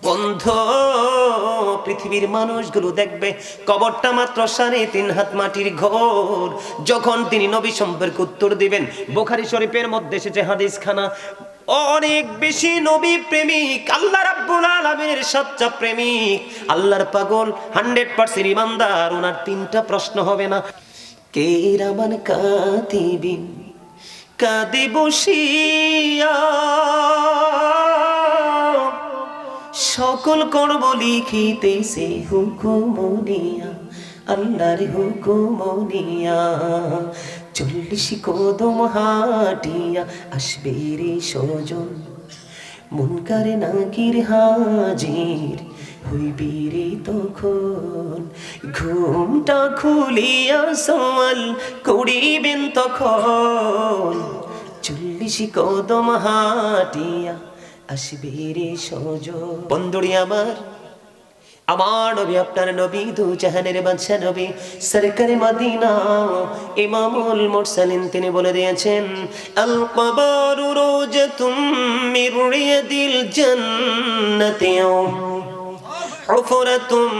বন্ধু, পৃথিবীর মানুষগুলো দেখবে কবরটা মাত্র 3.5 হাত মাটির ঘর। যখন তিনি নবী সম্পর্কে উত্তর দিবেন, বুখারী শরীফের মধ্যে এসেছে হাদিস খানা, অনেক বেশি নবী প্রেমিক, আল্লাহ রাব্বুল আলামিনের সচ্চা প্রেমিক, আল্লাহর পাগল, 100% ইমানদার। ওনার 3টা প্রশ্ন হবে না। কিরামান কাতিবিন কাঁদে বসিয়া, সকল কর্ম লিখিতেছে হুকুমনিয়া, আল্লাহর হুকুমনিয়া। 40 কদম হাঁটিয়া আসবে রে স্বজন, মুনকারে নাকির হাজির হইবি রে তখন। ঘুমটা খুলিয়া সওয়াল করিবেন তখন, 40 কদম হাঁটিয়া আসবে রে স্বজন। বন্ধুরি আমার, আমার নবী, আপনার নবী, দু জাহানের বাদশা নবী, সরকারে মদিনা, ইমামুল মুরসালিন, তিনি বলে দিয়েছেন, আল কবরু রওজাতুম মির রিয়াদিল জান্নাতি, হুফরাতুম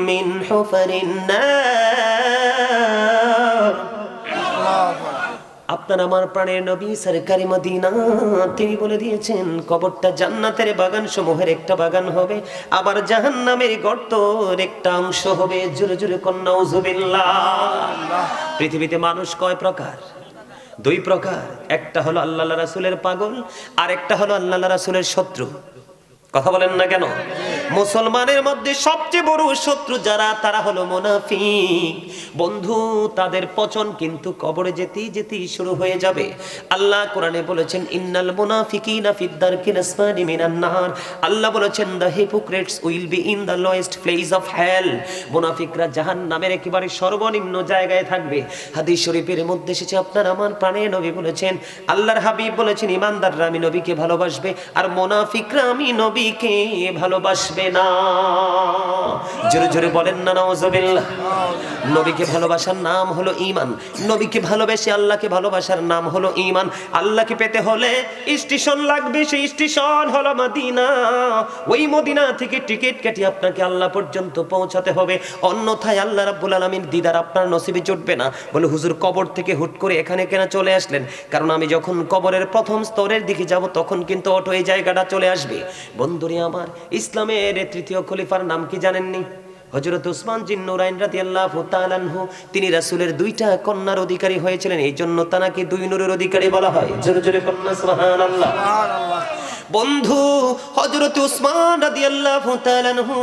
মিন হুফারিন নার। আপনার আমার প্রাণের নবী সরকারি মদিনা, তিনি বলে দিয়েছেন কবরটা জান্নাতের বাগান সমূহের একটা বাগান হবে, আবার জাহান্নামের গর্তের একটা অংশ হবে। জোরে জোরে কন্যা নাউজুবিল্লাহ। পৃথিবীতে মানুষ কয় প্রকার? 2 প্রকার। একটা হলো আল্লাহ রাসূলের পাগল, আর একটা হলো আল্লাহ রাসূলের শত্রু। কথা বলেন না কেন? মুসলমানের মধ্যে সবচেয়ে বড় শত্রু যারা, তারা হলো মুনাফিক। বন্ধু, তাদের পচন কিন্তু কবরে যেতেই যেতেই শুরু হয়ে যাবে। আল্লাহ কোরআনে বলেছেন, ইন্নাল মুনাফিকিনা ফিদ দারকিল আসফালি মিনান নার। আল্লাহ বলেছেন, the hypocrites will be in the lowest place of hell. মুনাফিকরা জাহান্নামের একেবারে সর্বনিম্ন জায়গায় থাকবে। হাদিস শরীফের মধ্যে এসেছে, আপনার আমার প্রাণের নবী বলেছেন, আল্লাহর হাবিব বলেছেন, ইমানদাররা আমি নবীকে ভালোবাসবে, আর মুনাফিকরা আমি নবীকে ভালোবাসবে না। জোরে জোরে বলেন না নাউজুবিল্লাহ। নবীকে ভালোবাসার নাম হলো ঈমান। নবীকে ভালোবেসে আল্লাহকে ভালোবাসার নাম হলো ঈমান। আল্লাহকে পেতে হলে স্টেশন লাগবে, সেই স্টেশন হলো মদিনা। ওই মদিনা থেকে টিকিট কেটে আপনাকে আল্লাহ পর্যন্ত পৌঁছাতে হবে, অন্যথায় আল্লাহ রাব্বুল আলামিন দিদার আপনার নসিবে জুটবে না। বলে, হুজুর কবর থেকে হুট করে এখানে কেন চলে আসলেন? কারণ আমি যখন কবরের প্রথম স্তরের দিকে যাব, তখন কিন্তু অটো এই জায়গাটা চলে আসবে। বন্ধুরে আমার, ইসলামের 3য় খলিফার নাম কি জানেননি? হযরত উসমান জিন নুরাইন রাদিয়াল্লাহু তাআলা আনহু। তিনি রাসূলের 2টা কন্যার অধিকারী হয়েছিলেন, এই জন্য তাকে 2 নূরের অধিকারী বলা হয়। জোরে জোরে কন্যা সুবহানাল্লাহ। বন্ধু, হযরত উসমান রাদিয়াল্লাহু তাআলা আনহু,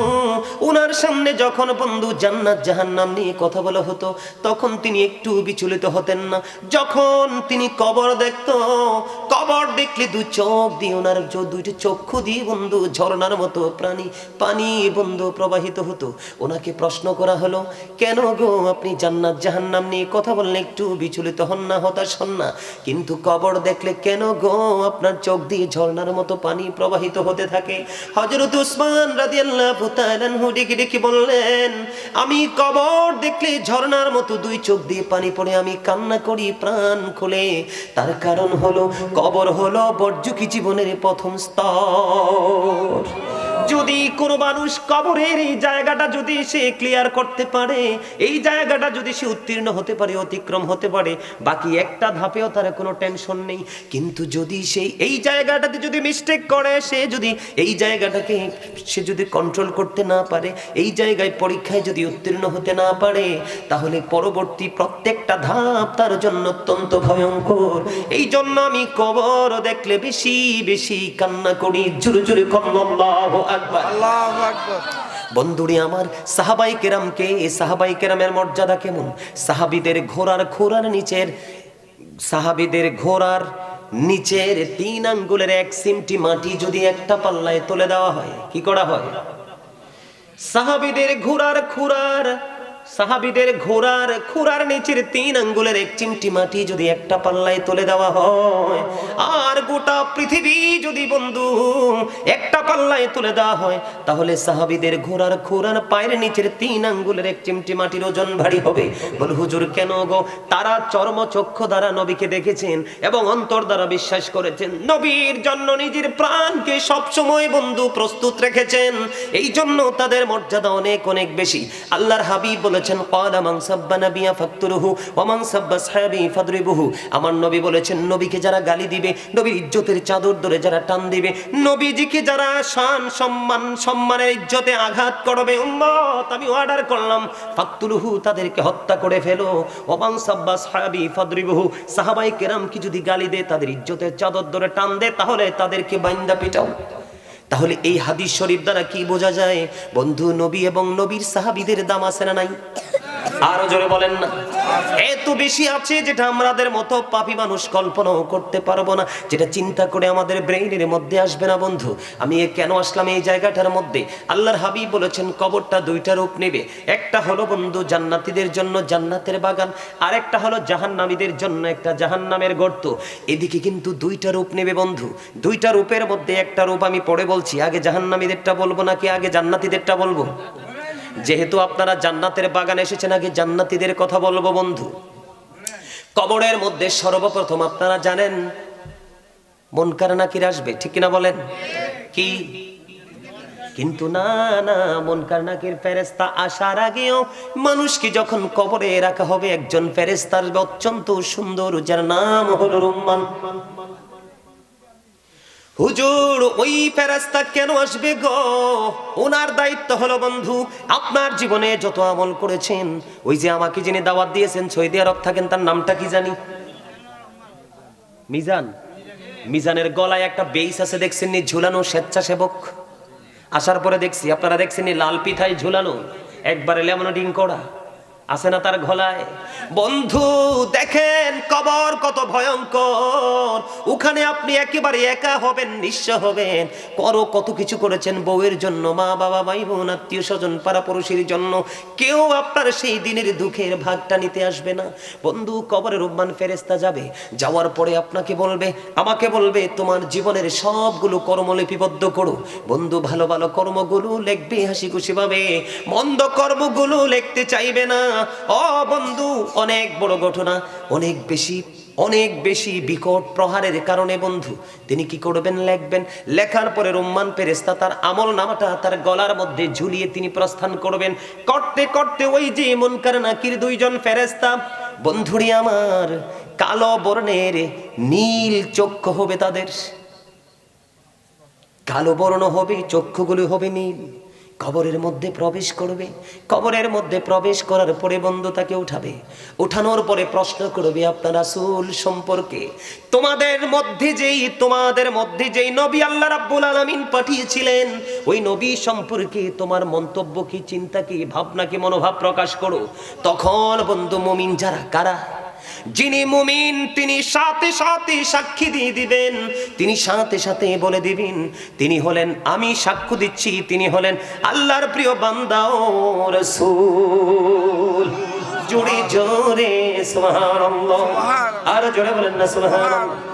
ওনার সামনে যখন বন্ধু জান্নাত জাহান্নাম নিয়ে কথা বলা হতো, তখন তিনি একটু বিচলিত হতেন না। যখন তিনি কবর দেখতো, কবর দেখলে 2 চোখ দিয়ে, ওনার 2টি চক্ষু দিয়ে বন্ধু ঝর্ণার মতো পানি বন্ধু প্রবাহিত হতো। ওনাকে প্রশ্ন করা হলো, কেন গো আপনি জান্নাত জাহান্নাম নিয়ে কথা বললে একটু বিচলিত হন না, হতাশ হন না, কিন্তু কবর দেখলে কেন গো আপনার চোখ দিয়ে ঝর্ণার মতো পানি প্রবাহিত হতে থাকে? হযরত উসমান রাদিয়াল্লাহু তাআলা আনহু ডেকে ডেকে বললেন, আমি কবর দেখলে ঝর্ণার মতো 2 চোখ দিয়ে পানি পড়ে আমি কান্না করি প্রাণ খুলে। তার কারণ হলো, কবর হলো বর্জুকি জীবনের প্রথম স্তর। যদি কোনো মানুষ কবরের এই জায়গাটা যদি সে ক্লিয়ার করতে পারে, এই জায়গাটা যদি সে উত্তীর্ণ হতে পারে, অতিক্রম হতে পারে, বাকি একটা ধাপেও তার কোনো টেনশন নেই। কিন্তু যদি সে এই জায়গাটাতে যদি মিস্টেক করে, সে যদি এই জায়গাটাকে সে যদি কন্ট্রোল করতে না পারে, এই জায়গায় পরীক্ষায় যদি উত্তীর্ণ হতে না পারে, তাহলে পরবর্তী প্রত্যেকটা ধাপ তার জন্য অত্যন্ত ভয়ঙ্কর। এই জন্য আমি কবর দেখলে বেশি বেশি কান্না করি। জোরে জোরে আল্লাহু আকবার, আল্লাহু আকবার। বন্ধুরি আমার, সাহাবাই কেরামকে, সাহাবাই কেরামের মর্যাদা কেমন? সাহাবীদের ঘোড়ার নিচের 3 আঙ্গুলের 1 সিমটি মাটি যদি একটা পাল্লায় তুলে দেওয়া হয়, কি করা হয়? সাহাবীদের ঘোড়ার নিচের 3 আঙ্গুলের 1 চিমটি মাটি যদি একটা পাল্লায় তুলে দেওয়া হয়, আর গোটা পৃথিবী যদি বন্ধু একটা পাল্লায় তুলে দেওয়া হয়, তাহলে সাহাবীদের ঘোড়ার খোরার পায়ের নিচের 3 আঙ্গুলের এক চিমটি মাটির ওজন ভারী হবে। বল হুজুর কেন গো? তারা চর্মচক্ষু দ্বারা নবীকে দেখেছেন এবং অন্তর দ্বারা বিশ্বাস করেছেন, নবীর জন্য নিজের প্রাণকে সবসময় বন্ধু প্রস্তুত রেখেছেন। এই জন্য তাদের মর্যাদা অনেক অনেক বেশি। আল্লাহর হাবিব বলেছেন, ক্বালা মান সাব্বা নাবিয়া ফাকতুরুহু ওয়া মান সাব্বা আসহাবি ফাদরিবুহু। আমার নবী বলেছেন, নবীকে যারা গালি দিবে, নবীর ইজ্জতের চাদর ধরে যারা টান দিবে, নবীজিকে যারা শান সম্মানের ইজ্জতে আঘাত করবে, উম্মত আমি অর্ডার করলাম ফাকতুরুহু, তাদেরকে হত্যা করে ফেলো। ওয়া মান সাব্বা আসহাবি ফাদরিবুহু, সাহাবায়ে কেরাম কি যদি গালি দেয়, তাদের ইজ্জতের চাদর ধরে টান দেয়, তাহলে তাদেরকে বাইন্দা পিটাও। তাহলে এই হাদিস শরীফ দ্বারা কি বোঝা যায়? বন্ধু, নবী এবং নবীর সাহাবীদের দাম আছে না নাই? আরো জোরে বলেন না। এত বেশি আছে যেটা আমাদের মতো পাপী মানুষ কল্পনাও করতে পারবো না, যেটা চিন্তা করে আমাদের ব্রেইনের মধ্যে আসবে না। বন্ধু, আমি কেন আসলাম এই জায়গাটার মধ্যে? আল্লাহর হাবিব বলেছেন কবরটা 2টা রূপ নেবে। একটা হলো বন্ধু জান্নাতীদের জন্য জান্নাতের বাগান, আর একটা হলো জাহান্নামীদের জন্য একটা জাহান্নামের গর্ত। এদিকে কিন্তু 2টা রূপ নেবে বন্ধু। 2টা রূপের মধ্যে একটা রূপ আমি পরে বলছি। আগে জাহান্নামীদেরটা বলবো নাকি আগে জান্নাতীদেরটা বলবো? যেহেতু আপনারা জান্নাতের বাগানে এসেছেন, আগে জান্নাতীদের কথা বলবো বন্ধু। কবরের মধ্যে সর্বপ্রথম আপনারা জানেন মুনকার নাকির আসবে, ঠিক কিনা বলেন? কি? কিন্তু না না, মুনকার নাকির ফেরেশতা আসার আগেও মানুষকে যখন কবরে রাখা হবে, একজন ফেরেশতা আসবে অত্যন্ত সুন্দর, যার নাম হলো রুম্মান। হুজুর, ওই ফেরেশতা কেন আসবে গো? ওনার দায়িত্ব হলো বন্ধু, আপনার জীবনে যত আমল করেছেন, ওই যে আমাকে যিনি দাওয়াত দিয়েছেন, সৌদি আরব থাকেন, তার নামটা কি জানি? মিজান। মিজানের গলায় একটা বেইস আছে, দেখছেন নি ঝুলানো? স্বেচ্ছাসেবক। আসার পরে দেখছি, আপনারা দেখছেন নি লাল পিঠায় ঝুলানো, একবারে লেমনেডিং করা আছে না তার গলায়? বন্ধু দেখেন কবর কত ভয়ঙ্কর। ওখানে আপনি একেবারে একা হবেন, নিঃস্ব হবেন। কত কিছু করেছেন বউয়ের জন্য, মা বাবা ভাই বোন আত্মীয় স্বজন পাড়াপড়শির জন্য, কেউ আপনার সেই দিনের দুঃখের ভাগটা নিতে আসবে না। বন্ধু, কবরে রুম্মান ফেরেশতা যাবে, যাওয়ার পরে আপনাকে বলবে, আমাকে বলবে, তোমার জীবনের সবগুলো কর্ম লিপিবদ্ধ করো। বন্ধু, ভালো ভালো কর্মগুলো লিখবে হাসি খুশি ভাবে, মন্দ কর্মগুলো লিখতে চাইবে না। ও বন্ধু, অনেক বড় ঘটনা, অনেক বেশি বিকট প্রহারের কারণে বন্ধু তিনি কি করবেন? লিখবেন। লেখার পরে রুম্মান ফেরেশতা তার আমল নামাটা তার গলার মধ্যে ঝুলিয়ে তিনি প্রস্থান করবেন। করতে করতে ওই যে মুনকার নাকির 2জন ফেরেশতা, বন্ধুরি আমার, কালো বর্ণের নীল চক্ষু হবে তাদের, কালো বর্ণ হবে, চক্ষুগুলো হবে নীল। কবরের মধ্যে প্রবেশ করবে। কবরের মধ্যে প্রবেশ করার পরে বন্ধু তাকে উঠাবে। উঠানোর পরে প্রশ্ন করবে আপনার রাসূল সম্পর্কে, তোমাদের মধ্যে যেই নবী আল্লাহ রাব্বুল আলামিন পাঠিয়েছিলেন, ওই নবী সম্পর্কে তোমার মন্তব্য কি, চিন্তা কি, ভাবনা কি, মনোভাব প্রকাশ করো। তখন বন্ধু মুমিন যারা, কারা? যিনি মুমিন তিনি সাথে সাথে সাক্ষী দিয়ে দিবেন, তিনি সাথে সাথে বলে দিবেন, তিনি হলেন, আমি সাক্ষ্য দিচ্ছি, তিনি হলেন আল্লাহর প্রিয় বান্দা ও রাসূল। জোরে জোরে সুবহানাল্লাহ, আর জোরে বলেন না সুবহানাল্লাহ।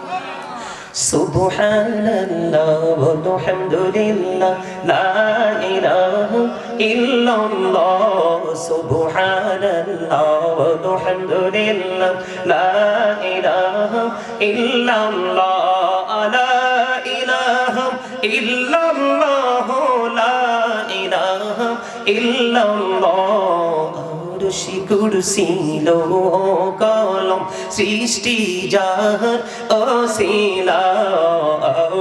সুবহানাল্লাহ ওয়া হামদুলিল্লাহ, লা ইলাহা ইল্লাল্লাহ। সুবহানাল্লাহ ওয়া হামদুলিল্লাহ, লা ইলাহা ইল্লাল্লাহ, লা ইলাহা ইল্লাল্লাহ, লা ইলাহা ইল্লাল্লাহ। আরশি কুরসি লৌহ কলম সৃষ্টি যাহার অসিলা,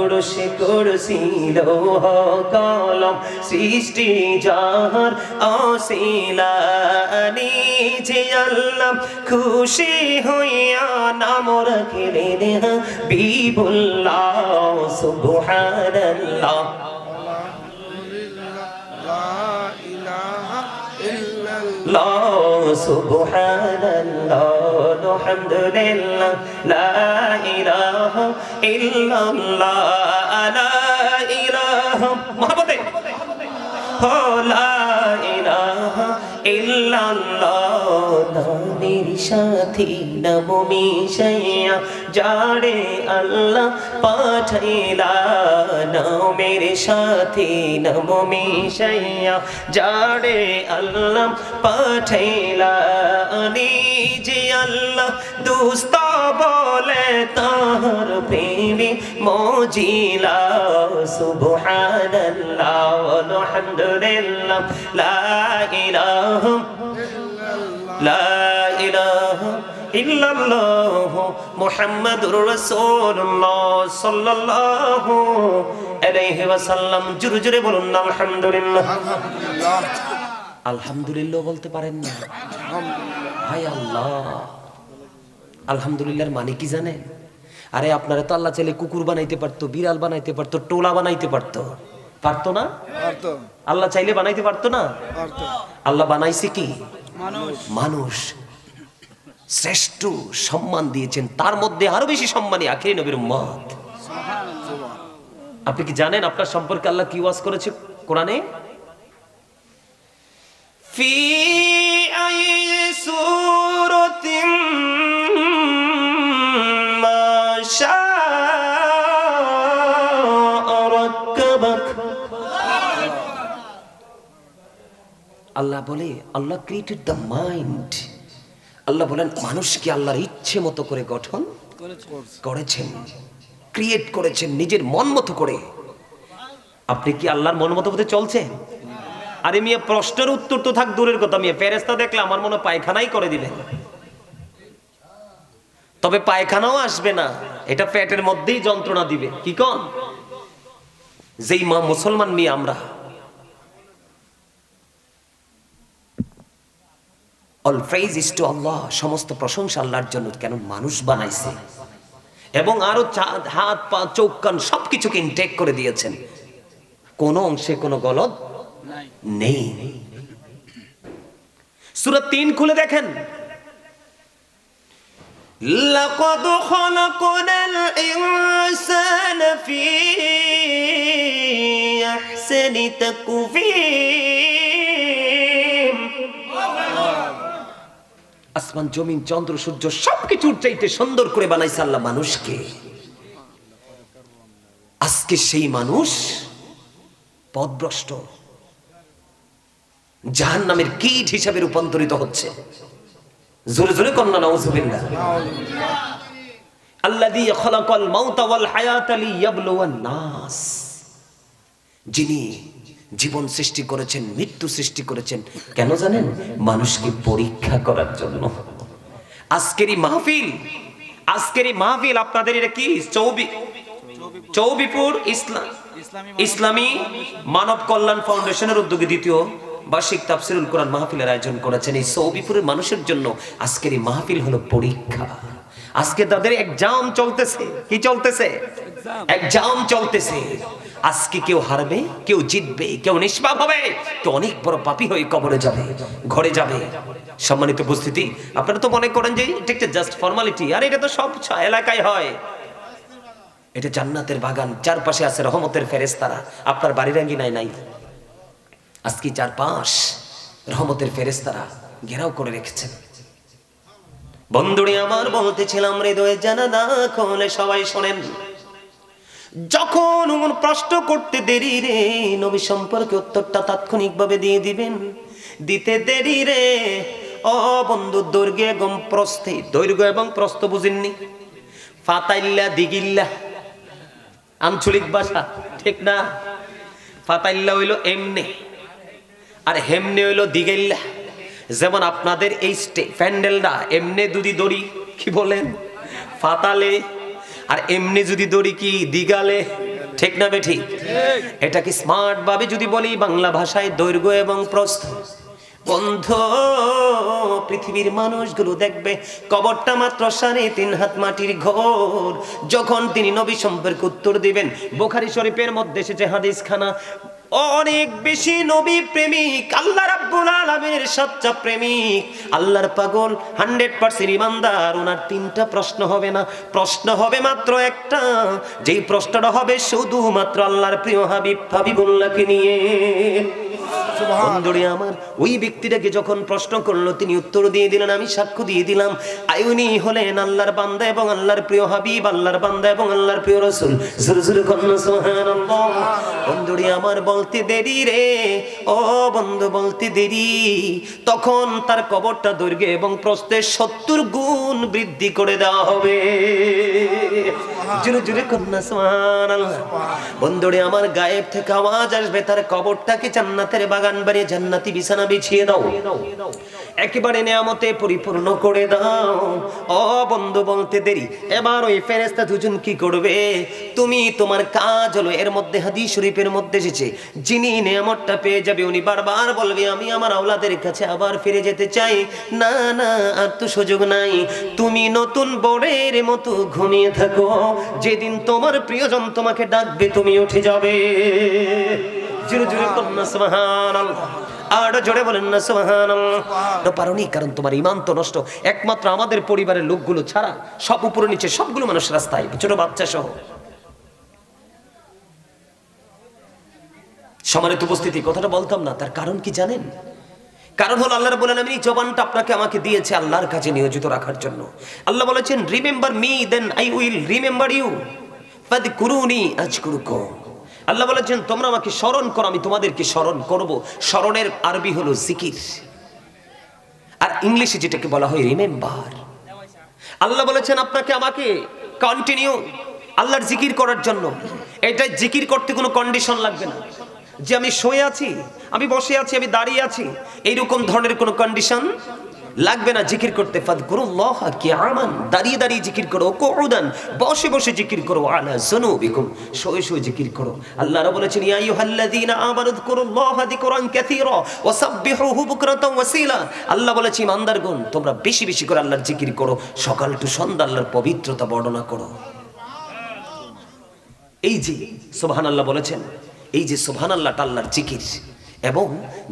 আরশি কুরসি লৌহ কলম সৃষ্টি যাহার অসিলা। নিজে আল্লাহ খুশি হইয়া নাম রাখিলেন হাবিবুল্লাহ। সুবহানাল্লাহ, সুবহানাল্লাহ, আলহামদুলিল্লাহ, লা ইলাহা ইল্লাল্লাহ, লা ইলাহা মুহাম্মাদে, লা ইলাহা ইল্লাল্লাহ। নামের সাথী নাম মিশাইয়া যারে আল্লাহ পাঠাইলা নামের সাথে নাম মিশাইয়া যারে আল্লাহ পাঠাইলা নিজে আল্লাহ দুস্ত বলে তার প্রেমে মজিলা সুবহানাল্লাহ আলহামদুলিল্লাহ লা ইলাহা ইল্লাল্লাহ মুহাম্মাদুর রাসূলুল্লাহ সাল্লাল্লাহু আলাইহি ওয়াসাল্লাম। জোরে জোরে বলুন না আলহামদুলিল্লাহ। আলহামদুলিল্লাহ বলতে পারেন না? হায় আল্লাহ, আলহামদুলিল্লাহর মানে কি জানেন? আরে আপনারা তো আল্লাহ চাইলে কুকুর বানাইতে পারতো, বিড়াল বানাইতে পারতো, টোলা বানাইতে পারতো, পারতো না? আল্লাহ চাইলে বানাইতে পারতো না? আল্লাহ বানাইছে কি? মানুষ। শ্রেষ্ঠ সম্মান দিয়েছেন, তার মধ্যে আরো বেশি সম্মানী আখিরি নবীর উম্মত। আপনি কি জানেন আপনার সম্পর্কে আল্লাহ কি ওয়াজ করেছে কোরআনে? ফি আই সূরাতিন মা শাআ রাক্কাবাক। আল্লাহ বলে আল্লাহ ক্রিয়েটেড দ্য মাইন্ড। আল্লাহ বলেন মানুষকে আল্লাহর ইচ্ছে মতো করে গঠন করেছেন, ক্রিয়েট করেছেন নিজের মন মতো করে। আপনি কি আল্লাহর মন মতো চলছেন? আরে মিয়া, প্রশ্নের উত্তর তো থাক দূরের কথা, মিয়া ফেরেশতা দেখলে আমার মনে পায়খানাই করে দিবেন। তবে পায়খানাও আসবে না, এটা পেটের মধ্যেই যন্ত্রণা দিবে। কি কোন? যেই মা মুসলমান মিয়া আমরা, অল প্রেইজ ইজ টু আল্লাহ, সমস্ত প্রশংসা আল্লাহর জন্য। কেন? মানুষ বানাইছে এবং আরো হাত পা চোখ কান সবকিছুকে ইনটেক করে দিয়েছেন, কোনো অংশে কোনো গলদ নেই। সূরা ৩ খুলে দেখেন, লাকাদ খালাকনাল ইনসানা ফি আহসানি তাকওয়িম। আসমান জমিন চন্দ্র সূর্য সবকিছুর চাইতে সুন্দর করে বানাইছে আল্লাহ মানুষকে। আজকে সেই মানুষ পথভ্রষ্ট, জাহান্নামের কীট হিসাবে রূপান্তরিত হচ্ছে। জোরে জোরে কন্যা নাউযুবিল্লাহ। আল্লাযী খালাকাল মাউতা ওয়াল হায়াতা লিয়াবলুওয়ান নাস, যিনি জীবন সৃষ্টি করেছেন, মৃত্যু সৃষ্টি করেছেন। কেন জানেন? মানুষকে পরীক্ষা করার জন্য। আজকের এই মাহফিল আপনাদের এটা কি? চৌবিপুর ইসলামী মানব কল্যাণ ফাউন্ডেশনের উদ্যোগে দ্বিতীয় বার্ষিক তাফসীরুল কোরআন মাহফিলের আয়োজন করেছেন। এই চৌবিপুরের মানুষের জন্য আজকের এই মাহফিল হলো পরীক্ষা। আজকে তাদের এক্সাম চলতেছে। কি চলতেছে? এক্সাম চলতেছে। আজকে কেউ হারবে, কেউ জিতবে, কেউ নিষ্পাপ হবে, কেউ অনেক বড় পাপী হয়ে কবরে যাবে, ঘরে যাবে। সম্মানিত উপস্থিতি, আপনারা তো মনে করেন যে এটা একটা জাস্ট ফর্মালিটি, আর এটা তো সব এলাকায় হয়। এটা জান্নাতের বাগান, চারপাশে আছে রহমতের ফেরেশতারা। আপনার বাড়ির আঙ্গিনায় নাই? আজকে চারপাশ রহমতের ফেরেশতারা ঘেরাও করে রেখেছেন। বন্ধুরে আমার, বলতেছিলাম হৃদয়ে জানা না খোলে, সবাই শোনেন। যখন প্রশ্ন করতে দেরি রে, নবী সম্পর্কে উত্তরটা তাৎক্ষণিকভাবে দিয়ে দিবেন। দিতে দেরি রে ও বন্ধু, দৈর্ঘ্য এবং প্রস্থ বুঝেননি? ফাতাইল্লা দিগিল্লা আঞ্চলিক ভাষা, ঠিক না? ফাতাইল্লা হইল এমনে, আর হেমনে হইল দিগিল্লা। যেমন আপনাদের এই প্যান্ডেলটা এমনে যদি দড়ি কি বলেন ফাতালে, আর এমনি যদি দড়ি কি দিগালে, ঠিক না বে ঠিক? এটাকে স্মার্ট ভাবে যদি বলি বাংলা ভাষায় দৈর্ঘ্য এবং প্রস্থ। বন্ধু, পৃথিবীর মানুষগুলো দেখবে কবরটা মাত্র 3.5 হাত মাটির ঘর। যখন তিনি নবী সম্পর্কে উত্তর দিবেন, বুখারী শরীফের মধ্যে এসেছে হাদিস খানা, অনেক বেশি নবী প্রেমিক, আল্লাহ রাব্বুল আলামিনের সচ্চা প্রেমিক, আল্লাহর পাগল, 100% ইমানদার। ওনার 3টা প্রশ্ন হবে না, প্রশ্ন হবে মাত্র একটা। যেই প্রশ্নটা হবে শুধুমাত্র আল্লাহর প্রিয় হাবিবুল্লাহকে নিয়ে। বন্ধুরে আমার, ওই ব্যক্তিটাকে যখন প্রশ্ন করলো তিনি উত্তর দিয়ে দিলেন, আমি সাক্ষ্য দিয়ে দিলাম আইউনি হলেন আল্লাহর বান্দা এবং আল্লাহর প্রিয় হাবিব, আল্লাহর বান্দা এবং আল্লাহর প্রিয় রাসূল। জোরে জোরে কন্না সুবহানাল্লাহ। বন্ধুরে আমার, বলতে দেরি রে ও বন্ধু, বলতে দেরি। তখন তার কবরটা দৈর্ঘ্য এবং প্রস্থে 70 গুণ বৃদ্ধি করে দেওয়া হবে। জোরে জোরে কন্না সুবহানাল্লাহ। বন্ধুরে আমার, গায়েব থেকে আওয়াজ আসবে, তার কবরটাকে জান্নাতের বাগান বানিয়ে জান্নাতি বিছানা বিছিয়ে দাও, একেবারে নিয়ামতে পরিপূর্ণ করে দাও। ও বন্ধু, বলতে দেরি। এবার ওই ফেরেশতা দুজন কি করবে? তুমি তোমার কাজ হলো, এর মধ্যে হাদিস শরীফের মধ্যে এসেছে, যিনি নিয়ামতটা পেয়ে যাবে উনি বারবার বলবে আমি আমার আওলাদের কাছে আবার ফিরে যেতে চাই। না না, আর তো সুযোগ নাই। তুমি নতুন বোরের মতো ঘুমিয়ে থাকো, যেদিন তোমার প্রিয়জন তোমাকে ডাকবে তুমি উঠে যাবে। জোরে জোরে কন্না সুবহানাল্লাহ। আর জোরে বলেন না সুবহানাল্লাহ। তো পারোনি, কারণ তোমার ঈমান তো নষ্ট। একমাত্র আমাদের পরিবারের লোকগুলো ছাড়া সব উপরে নিচে সবগুলো মানুষ রাস্তায়, ছোট বাচ্চা সহ। সম্মানিত উপস্থিতি, কথাটা বলতাম না, তার কারণ কি জানেন? কারণ হলো আল্লাহ রাব্বুল আলামিন এই জবানটা আপনাকে আমাকে দিয়েছে আল্লাহর কাছে নিয়োজিত রাখার জন্য। আল্লাহ বলেছেন, remember me then I will remember you, ফাযকুরুনি আযকুরুকুম। আল্লাহ বলেছেন তোমরা আমাকে স্মরণ করো, আমি তোমাদেরকে স্মরণ করব। স্মরণের আরবি হলো জিকির, আর ইংলিশে যেটাকে বলা হয় রিমেম্বার। আল্লাহ বলেছেন আপনাকে আমাকে কন্টিনিউ আল্লাহর জিকির করার জন্য। এটা জিকির করতে কোনো কন্ডিশন লাগবে না, যে আমি শুয়ে আছি, আমি বসে আছি, আমি দাঁড়িয়ে আছি, এইরকম ধরনের কোনো কন্ডিশন লাগবে না জিকির করতে। ফাযকুরুল্লাহ কিয়ামান, দাঁড়িয়ে দাঁড়িয়ে জিকির করো, কুউদান, বসে বসে জিকির করো, আলা যুনুবিকুম, শুয়ে শুয়ে জিকির করো। আল্লাহ রাব্বুল বলেছেন ইয়া আইয়ুহাল্লাযীনা আমানু যকুরুল্লাহা যিকরান কাসীরা ওয়া সাব্বিহুহু বুকরাতান ওয়াসীলা। আল্লাহ বলেছেন ইমানদারগণ তোমরা বেশি বেশি করে আল্লাহর জিকির করো, সকাল টু সন্ধ্যা আল্লাহর পবিত্রতা বর্ণনা করো। এই যে সুবহানাল্লাহ বলেছেন, এই যে সুবহানাল্লাহটা আল্লাহর জিকির। এবং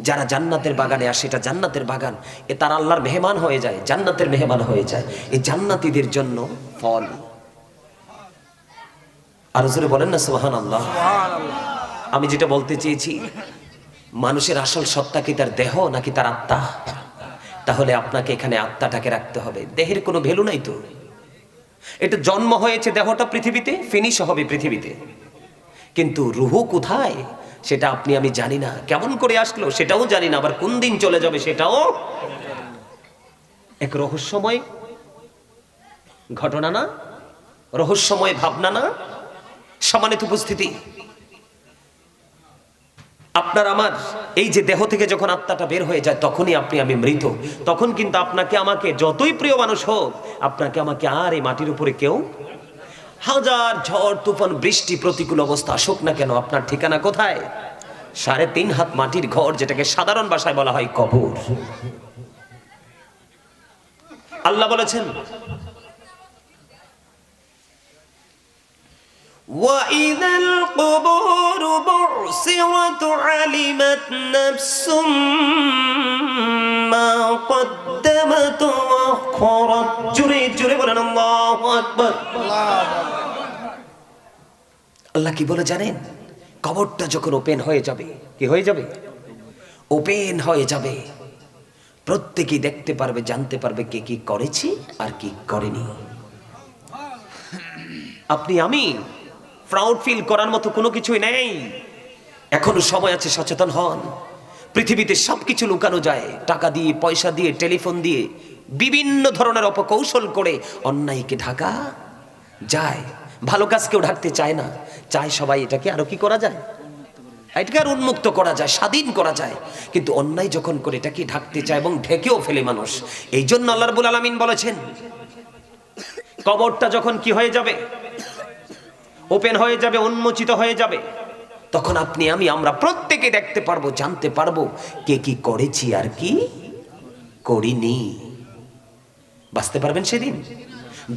যারা জান্নাতের বাগানে আসে, এটা জান্নাতের বাগান, এ তারা আল্লাহর মেহমান হয়ে যায়, জান্নাতের মেহমান হয়ে যায়। এই জান্নাতীদের জন্য ফল। আর জোরে বলেন না সুবহানাল্লাহ। আমি যেটা বলতে চেয়েছি, মানুষের আসল সত্তা কি তার দেহ নাকি তার আত্মা? তাহলে আপনাকে এখানে আত্মাটাকে রাখতে হবে, দেহের কোনো ভ্যালু নাই তো। এটা জন্ম হয়েছে, দেহটা পৃথিবীতে, ফিনিশ হবে পৃথিবীতে, কিন্তু রুহ কোথায় সেটা আপনি আমি জানি না। কেমন করে আসলো সেটাও জানি না, আবার কোন দিন চলে যাবে সেটাও এক রহস্যময় ঘটনা না, রহস্যময় ভাবনা না? সম্মানিত উপস্থিতি, আপনার আমার এই যে দেহ থেকে যখন আত্মাটা বের হয়ে যায় তখনই আপনি আমি মৃত। তখন কিন্তু আপনাকে আমাকে, যতই প্রিয় মানুষ হোক, আপনাকে আমাকে আর এই মাটির উপরে কেউ, হাজার ঝড় তুফান বৃষ্টি প্রতিকূল অবস্থা আসুক না কেন, আপনার ঠিকানা কোথায়? 3.5 হাত মাটির ঘর, যেটাকে সাধারণ ভাষায় বলা হয় কবর। আল্লাহ বলেছেন وَإِذَا الْقُبُورُ بُعْثِرَتْ عَلِمَتْ نَفْسٌ مَا قَدَّمَتْ وَأَخَّرَتْ। জোরে জোরে বলেন আল্লাহু আকবার। আল্লাহ কি বলে জানেন? কবরটা যখন ওপেন হয়ে যাবে, কি হয়ে যাবে? ওপেন হয়ে যাবে, প্রত্যেকেই দেখতে পারবে, জানতে পারবে কে কি করেছি আর কি করেনি। আপনি আমি প্রাউড ফিল করার মতো কোনো কিছুই নেই। এখনো সময় আছে, সচেতন হন। পৃথিবীতে সবকিছু লুকানো যায়, টাকা দিয়ে, পয়সা দিয়ে, টেলিফোন দিয়ে, বিভিন্ন ধরনের অপকৌশল করে অন্যায়কে ঢাকা যায়। ভালো কাজ কেউ ঢাকতে চায় না, চায় সবাই এটাকে আরো কি করা যায়, এটাকে আর উন্মুক্ত করা যায়, স্বাধীন করা যায়। কিন্তু অন্যায় যখন করে এটাকে ঢাকতে চায় এবং ঢেকেও ফেলে মানুষ। এই জন্য আল্লাহ রাব্বুল আলামিন বলেছেন কবরটা যখন কি হয়ে যাবে, ওপেন হয়ে যাবে, উন্মোচিত হয়ে যাবে, তখন আপনি আমি আমরা প্রত্যেকে দেখতে পারবো, জানতে পারবো কে কি করেছি আর কি করিনি। বাঁচতে পারবেন সেদিন।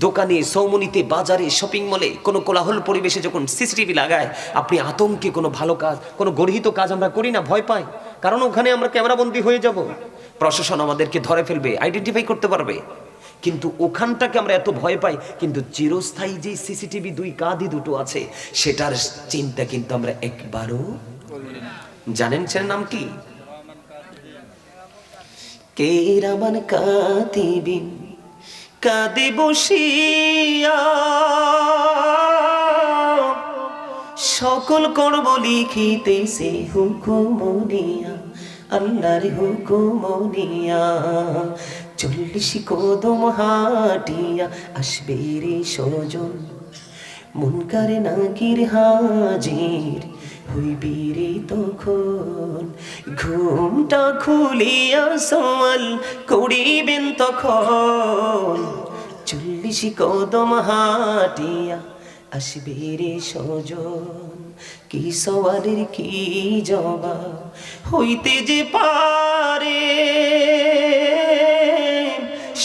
দোকানে, সৌমনিতে, বাজারে, শপিং মলে কোনো কোলাহল পরিবেশে যখন সিসিটিভি লাগায়, আপনি আতঙ্কে কোনো ভালো কাজ, কোনো গর্হিত কাজ আমরা করি না, ভয় পাই, কারণ ওখানে আমরা ক্যামেরাবন্দি হয়ে যাব। প্রশাসন আমাদেরকে ধরে ফেলবে, আইডেন্টিফাই করতে পারবে। কিন্তু ওখানটাকে আমরা এত ভয় পাই, কিন্তু চিরস্থায়ী যে সিসিটিভি 2 কাঁধে দুটো আছে, সেটার চিন্তা কিন্তু আমরা একবারও জানেন। সেটার নাম কি? কেরামান কাতিবিন কাঁদে বসিয়া, সকল কর্ম লিখিতেছে হুকুমনিয়া, আল্লাহর হুকুমনিয়া। 40 কদম হাটিয়া আসবে রে সজন, মুনকার নাকির হাজির হইবি রে তখন। ঘুমটা খুলিয়া সওয়াল করিবেন তখন, 40 কদম হাটিয়া আসবে রে সজন। কি সওয়ালের কি জবাব হইতে যে পারে,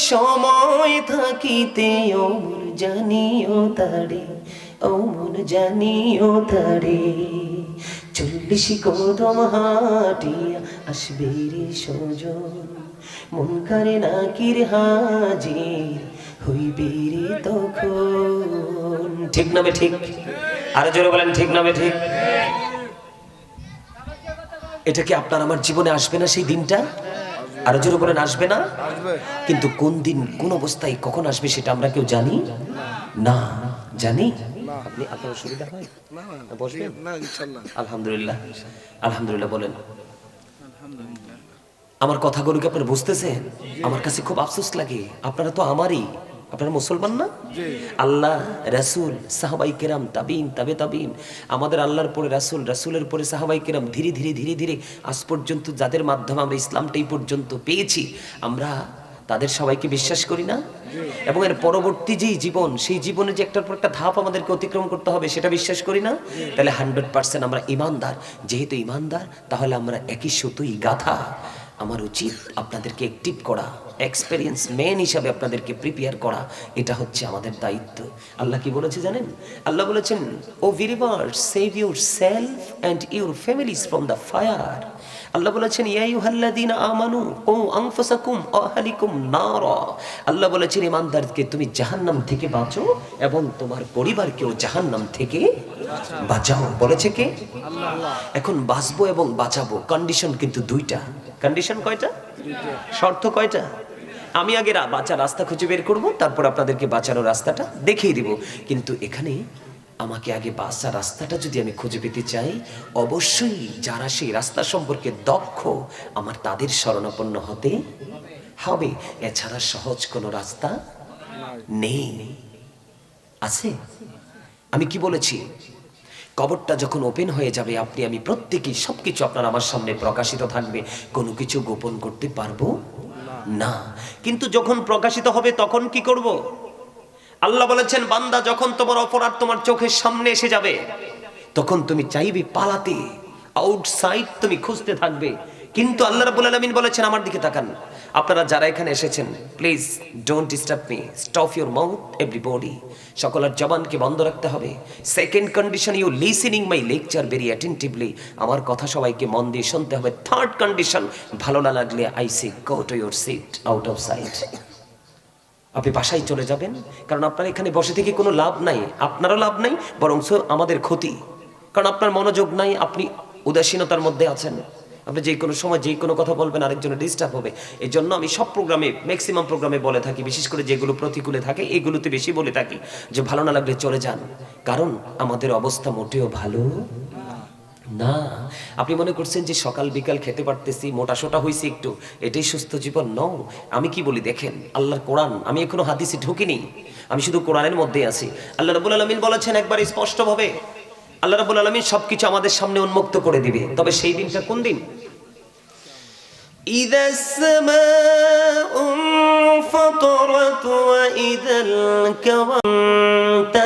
সময় থাকিতে অমর জানিও তারে, অমর জানিও তারে। 40 কদম হাটিয়া আসবে রে সজন, মুনকার নাকির হাজির হইবে রে তখন। ঠিক না ঠিক? আরো জোরে বলেন ঠিক না ঠিক? এটা কি আপনার আমার জীবনে আসবে না সেই দিনটা? আরো জোরে বলেন আসবে না? কিন্তু কোন দিন কোন অবস্থায় কখন আসবে সেটা আমরা কেউ জানি না। জানি? আপনি আপনার অসুবিধা হয় না? বসবেন না ইনশাআল্লাহ। আলহামদুলিল্লাহ, আলহামদুলিল্লাহ বলেন। আমার কথাগুলো কি আপনারা বুঝতেছেন? আমার কাছে খুব আফসোস লাগে, আপনারা তো আমারই, আপনারা মুসলমান না? আল্লাহ, রাসূল, সাহাবাই কেরাম, তাবিন, তাবে তাবিন, আমাদের আল্লাহর পরে রাসূল, রাসূলের পরে সাহাবাই কেরাম, ধীরে ধীরে ধীরে ধীরে আজ পর্যন্ত যাদের মাধ্যমে আমরা ইসলামটা এই পর্যন্ত পেয়েছি, আমরা তাদের সবাইকে বিশ্বাস করি না? এবং এর পরবর্তী যেই জীবন, সেই জীবনে যে একটার পর একটা ধাপ আমাদেরকে অতিক্রম করতে হবে সেটা বিশ্বাস করি না? তাহলে 100% আমরা ইমানদার। যেহেতু ইমানদার, তাহলে আমরা একই সুতোই গাথা। আমার উচিত আপনাদেরকে অ্যাক্টিভ করা, এক্সপেরিয়েন্স ম্যান হিসাবে আপনাদেরকে প্রিপেয়ার করা, এটা হচ্ছে আমাদের দায়িত্ব। আল্লাহ কি বলেছে জানেন? আল্লাহ বলেছেন, O believers, save your self and your families from the fire. Allah বলেছেন, ইয়া আইয়ুহাল্লাযীনা আমানু কু আনফুসাকুম ওয়া আহলিকুম নারা। আল্লাহ বলেছেন, ইমানদারকে তুমি জাহান্নাম থেকে বাঁচো এবং তোমার পরিবারকেও জাহান্নাম থেকে বাঁচাও। বলেছে কে? আল্লাহ। এখন বাঁচবো এবং বাঁচাবো, কন্ডিশন কিন্তু দুইটা। কন্ডিশন কয়টা? শর্ত কয়টা? আমি আগে বাঁচার রাস্তা খুঁজে বের করব, তারপর আপনাদেরকে বাঁচানোর রাস্তাটা দেখিয়ে দিব। কিন্তু এখানে আমাকে আগে বাঁচার রাস্তাটা যদি আমি খুঁজে পেতে চাই, অবশ্যই যারা সেই রাস্তা সম্পর্কে দক্ষ, আমার তাদের শরণাপন্ন হতে হবে। এছাড়া সহজ কোনো রাস্তা নেই। আছে? আমি কি বলেছি? কবরটা যখন ওপেন হয়ে যাবে, আপনি আমি প্রত্যেকেই সবকিছু আপনার আমার সামনে প্রকাশিত থাকবে, কোনো কিছু গোপন করতে পারবো না। কিন্তু যখন প্রকাশিত হবে তখন কি করব? আল্লাহ বলেছেন, বান্দা যখন তোমার অপরাধ তোমার চোখের সামনে এসে যাবে, তখন তুমি চাইবে পালাতে, আউটসাইড তুমি খুঁজতে থাকবে। কিন্তু আল্লাহ রাব্বুল আলামিন বলেছেন, আমার দিকে তাকান, আপনারা যারা এখানে এসেছেন, please don't disturb me, stop your mouth everybody. সকলের জবানকে বন্ধ রাখতে হবে। Second condition, you listening my lecture very attentively, আমার কথা সবাইকে মন দিয়ে শুনতে হবে। থার্ড কন্ডিশন, ভালো না লাগলে I say go to your seat, out of sight. আপনি বাসায় চলে যাবেন, কারণ আপনার এখানে বসে থেকে কোনো লাভ নাই, আপনারও লাভ নাই, বরং আমাদের ক্ষতি। কারণ আপনার মনোযোগ নাই, আপনি উদাসীনতার মধ্যে আছেন। আপনি যে কোনো সময় যে কোনো কথা বলবেন, আরেকজনের ডিস্টার্ব হবে। এই জন্য আমি সব প্রোগ্রামে, ম্যাক্সিমাম প্রোগ্রামে বলে থাকি, বিশেষ করে যেগুলো প্রতিকূলে থাকে এগুলোতে বেশি বলে থাকি যে ভালো না লাগলে চলে যান, কারণ আমাদের অবস্থা মোটেও ভালো না। আপনি মনে করছেন যে সকাল বিকাল খেতে পারতেছি, মোটা সোটা হয়েছি একটু, এটাই সুস্থ জীবন? নও। আমি কি বলি দেখেন, আল্লাহর কোরআন, আমি এখনো হাদিসে ঢুকিনি, আমি শুধু কোরআনের মধ্যেই আছি। আল্লাহ রাব্বুল আলামিন বলেছেন একবার স্পষ্টভাবে, আল্লাহ রাব্বুল আলামিন সবকিছু আমাদের সামনে উন্মুক্ত করে দিবে। তবে সেই দিনটা কোন দিন? ইযাস সামাউ ফাতারাত ওয়া ইযাল কাওয়ান্তাসারাত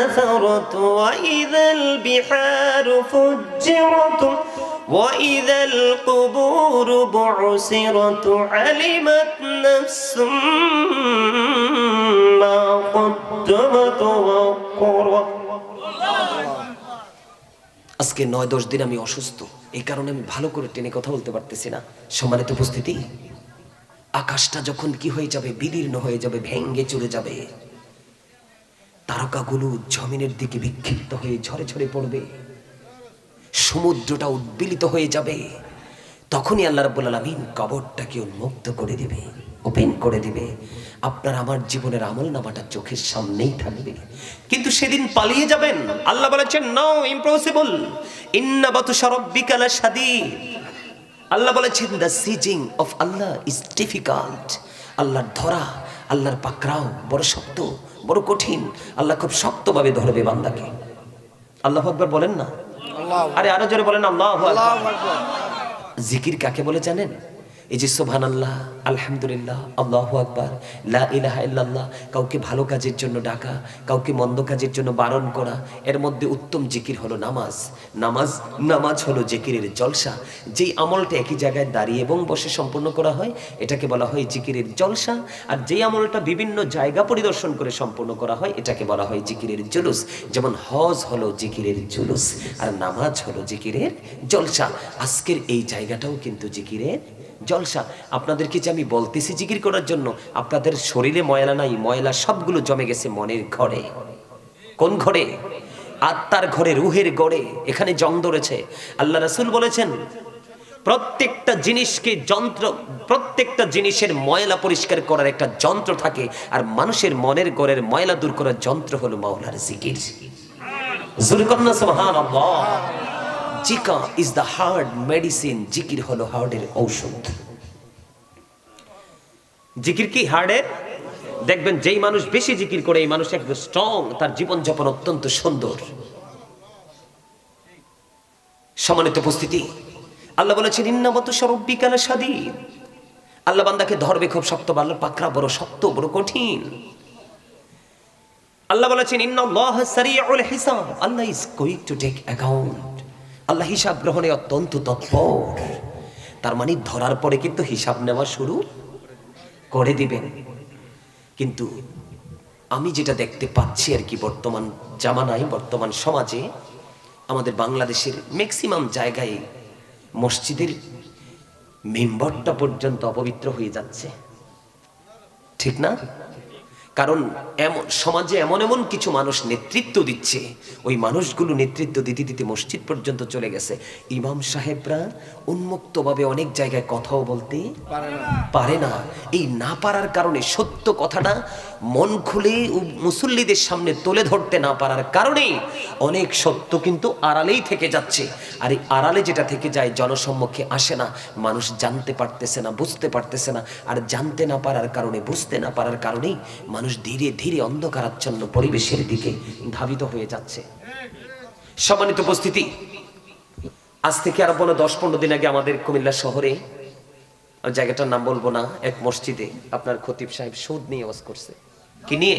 ওয়া ইযাল বিহারু ফুজ্জিরাত ওয়া ইযাল কুবুরু বু'সিরাত আলিমাত নাফসুম মা কদ্দামাত ওয়া আখখারাত। আজকে 9-10 দিন আমি অসুস্থ, এই কারণে আমি ভালো করে টেনে কথা বলতে পারতেছি না। সম্মানিত উপস্থিতি, আকাশটা যখন কি হয়ে যাবে, বিদীর্ণ হয়ে যাবে, ভেঙ্গে চলে যাবে, তারকাগুলো জমিনের দিকে বিক্ষিপ্ত হয়ে ঝরে ঝরে পড়বে, সমুদ্রটা উদ্বেলিত হয়ে যাবে, তখনই আল্লাহ রাব্বুল আলামিন কবরটাকে উন্মুক্ত করে দিবে, ওপেন করে দিবে। আপনার আমার জীবনের আমলনামাটা চোখের সামনেই থাকবে, কিন্তু সেদিন পালিয়ে যাবেন। আল্লাহ বলেছেন নো, ইম্পসিবল, ইন্না বাতুশা রাব্বিকা লাশাদীদ। আল্লাহ বলেছেন the seizing of Allah is difficult. আল্লাহর ধরা, আল্লাহর পাকড়াও বড় শক্ত, বড় কঠিন। আল্লাহ খুব শক্তভাবে ধরবে বান্দাকে। আল্লাহু আকবার বলেন না, আরে আরো জোরে বলেন আল্লাহু আকবার। জিকির কাকে বলে জানেন? এই যে সুবহানাল্লাহ, আলহামদুলিল্লাহ, আল্লাহু আকবার, লা ইলাহা ইল্লাল্লাহ, কাউকে ভালো কাজের জন্য ডাকা, কাউকে মন্দ কাজের জন্য বারণ করা। এর মধ্যে উত্তম জিকির হলো নামাজ। নামাজ হলো জিকিরের জলসা। যেই আমলটা একই জায়গায় দাঁড়িয়ে এবং বসে সম্পূর্ণ করা হয়, এটাকে বলা হয় জিকিরের জলসা। আর যেই আমলটা বিভিন্ন জায়গা পরিদর্শন করে সম্পূর্ণ করা হয়, এটাকে বলা হয় জিকিরের জুলুস। যেমন হজ হলো জিকিরের জুলুস, আর নামাজ হলো জিকিরের জলসা। আজকের এই জায়গাটাও কিন্তু জিকিরের জলসা। আপনাদেরকে যে আমি বলতেছি জিকির করার জন্য, আপনাদের শরীরে ময়লা নাই, ময়লা সবগুলো জমে গেছে মনের ঘরে। কোন ঘরে? আত্মার ঘরে, রুহের ঘরে। এখানে জং ধরেছে। আল্লাহ রাসূল বলেছেন প্রত্যেকটা জিনিসকে যন্ত্র, প্রত্যেকটা জিনিসের ময়লা পরিষ্কার করার একটা যন্ত্র থাকে, আর মানুষের মনের ঘরের ময়লা দূর করার যন্ত্র হলো মাওলার জিকির। জোরে কন্না সুবহানাল্লাহ। Zika is the heart medicine. জিকির হলো হার্টের ঔষধ। জিকির কি হার্টের? দেখবেন যেই মানুষ বেশি জিকির করে, এই মানুষ একদম স্ট্রং, তার জীবনযাপন অত্যন্ত সুন্দর। সম্মানিত উপস্থিতি, আল্লাহ বলেছেন ইন্না বাতুশা রাব্বিকা লাশাদীদ। আল্লাহ বান্দাকে ধরবে খুব শক্ত, আল্লাহর পাকড়া বড় শক্ত, বড় কঠিন। আল্লাহ বলেছেন ইন্নাল্লাহা সারিউল হিসাব। Allah is going to take account. Allah হিসাব গ্রহণে অত্যন্ত তৎপর। তার মানে ধরার পরে কিন্তু হিসাব নেওয়া শুরু করে দিবেন। কিন্তু আমি যেটা দেখতে পাচ্ছি আর কি, বর্তমান জামানায়, বর্তমান সমাজে, আমাদের বাংলাদেশের ম্যাক্সিমাম জায়গায় মসজিদের মেম্বরটা পর্যন্ত অপবিত্র হয়ে যাচ্ছে, ঠিক না? কারণ এমন সমাজে এমন এমন কিছু মানুষ নেতৃত্ব দিচ্ছে, ওই মানুষগুলো নেতৃত্ব দিতে দিতে মসজিদ পর্যন্ত চলে গেছে। ইমাম সাহেবরা উন্মুক্তভাবে অনেক জায়গায় কথাও বলতে পারে না। এই না পারার কারণে, সত্য কথাটা মন খুলে মুসল্লিদের সামনে তুলে ধরতে না পারার কারণে অনেক সত্য কিন্তু আড়ালেই থেকে যাচ্ছে। আর এই আড়ালে যেটা থেকে যায়, জনসম্মুখে আসে না, মানুষ জানতে পারতেছে না, বুঝতে পারতেছে না। আর জানতে না পারার কারণে, বুঝতে না পারার কারণেই মানুষ ধীরে ধীরে অন্ধকারাচ্ছন্ন পরিবেশের দিকে ধাবিত হয়ে যাচ্ছে। সম্মানিত উপস্থিতি, আজ থেকে আরো 10-15 দিন আগে আমাদের কুমিল্লা শহরে, জায়গাটার নাম বলবো না, এক মসজিদে আপনার খতিব সাহেব সুদ নিয়ে ওয়াজ করছে। কি নিয়ে?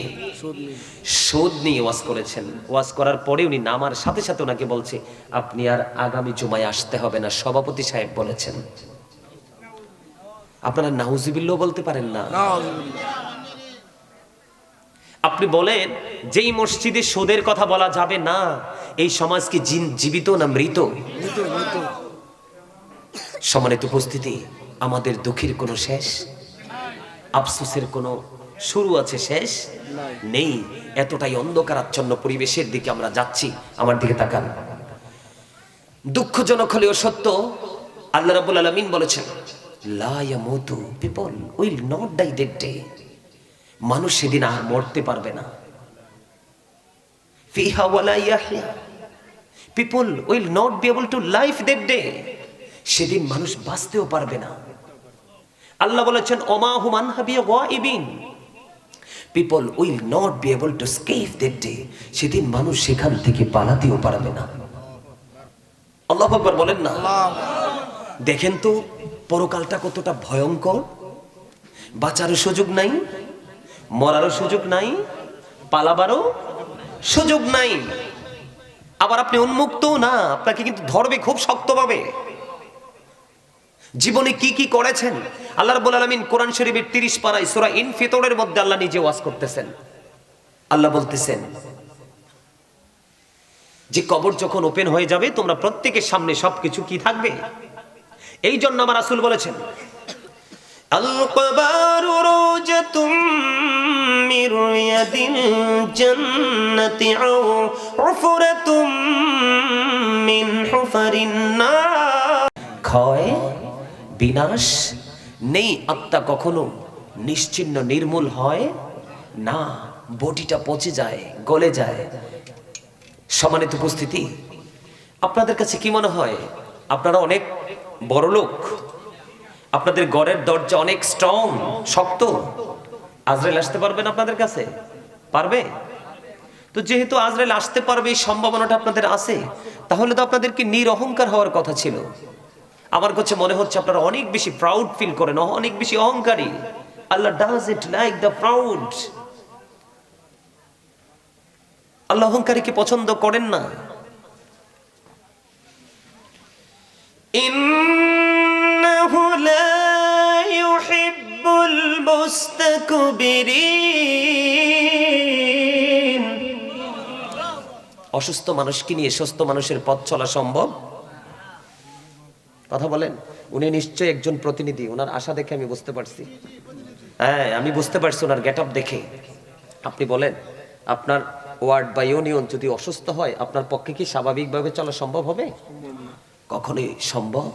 সুদ নিয়ে ওয়াজ করেছেন। ওয়াজ করার পরে উনি নামার সাথে সাথে ওনাকে বলছে আপনি আর আগামী জুমায় আসতে হবে না, সভাপতি সাহেব বলেছেন। আপনারা নাউজুবিল্লাহ বলতে পারেন না? আপনি বলেন যেই মসজিদে সুদের কথা বলা যাবে না, এই সমাজ কি জীবিত না মৃত? সম্মানিত উপস্থিতি, আমাদের দুঃখের কোনো শেষ, আফসোসের কোনো শুরু আছে, শেষ নেই। এতটাই অন্ধকারাচ্ছন্ন পরিবেশের দিকে আমরা যাচ্ছি। আমার দিকে তাকান। দুঃখজনক হলেও সত্য, আল্লাহ রাব্বুল আলামিন বলেছেন লা ইয়ামুতু, people will not die that day. মানুষ সেদিন আর মরতে পারবে না। ফিহা ওয়ালা ইয়াহইয়া, people will not be able to live that day. সেদিন মানুষ বাঁচতেও পারবে না। আল্লাহ বলেছেন ওমা হুম আনহা বিগাইবিন, people will not be able to escape that day. সেদিন মানুষ সেখান থেকে পালাতেও পারবে না। আল্লাহু আকবার বলেন না। দেখেন তো পরকালটা কতটা ভয়ঙ্কর। বাঁচারও সুযোগ নাই, মরারও সুযোগ নাই, পালাবারও সুযোগ নাই। আবার আপনি উন্মুক্তও না, আপনাকে কিন্তু ধরবে খুব শক্তভাবে। জীবনে কি কি করেছেন আল্লাহ রাব্বুল আলামিন কোরআন শরীফের 30 পারায় সূরা ইনফিতরের মধ্যে আল্লাহ নিজে ওয়াজ করতেছেন। আল্লাহ বলতেছেন যে কবর যখন ওপেন হয়ে যাবে, তোমরা প্রত্যেকের সামনে সবকিছু কি থাকবে। এই জন্য আমার রাসূল বলেছেন আল কবরু রওজাতুম মির রিয়াদিল জান্নাতি আও হুফরাতুম মিন হুফারিন নার। ক্ষয় বিনাশ নেই। আত্মা কখনো নিশ্চিহ্ন নির্মূল হয় না, বডিটা পচে যায়, গলে যায়। সম্মানিত উপস্থিতি, আপনাদের কাছে কি মনে হয় আপনারা অনেক বড় লোক, আপনাদের ঘরের দরজা অনেক স্ট্রং, শক্ত, আজরাইল আসতে পারবেন আপনাদের কাছে? পারবে? তো যেহেতু আজরাইল আসতে পারবে এই সম্ভাবনাটা আপনাদের আছে, তাহলে তো আপনাদেরকে নিরহংকার হওয়ার কথা ছিল। আমার কাছে মনে হচ্ছে আপনারা অনেক বেশি প্রাউড ফিল করেন, অনেক বেশি অহংকারী। Allah does it like the proud. Allah অহংকারীকে পছন্দ করেন না। ইন্নাহু লা ইউহিব্বুল মুস্তাকবিরিন। অসুস্থ মানুষকে নিয়ে সুস্থ মানুষের পথ চলা সম্ভব? কথা বলেন। উনি নিশ্চয়ই একজন প্রতিনিধি, ওনার আশা দেখে আমি বুঝতে পারছি। হ্যাঁ, আমি বুঝতে পারছি ওনার গেট আপ দেখে। আপনি বলেন, আপনার ওয়ার্ড বা ইউনিয়ন যদি অসুস্থ হয়, আপনার পক্ষে কি স্বাভাবিকভাবে চলা সম্ভব হবে? কখনোই সম্ভব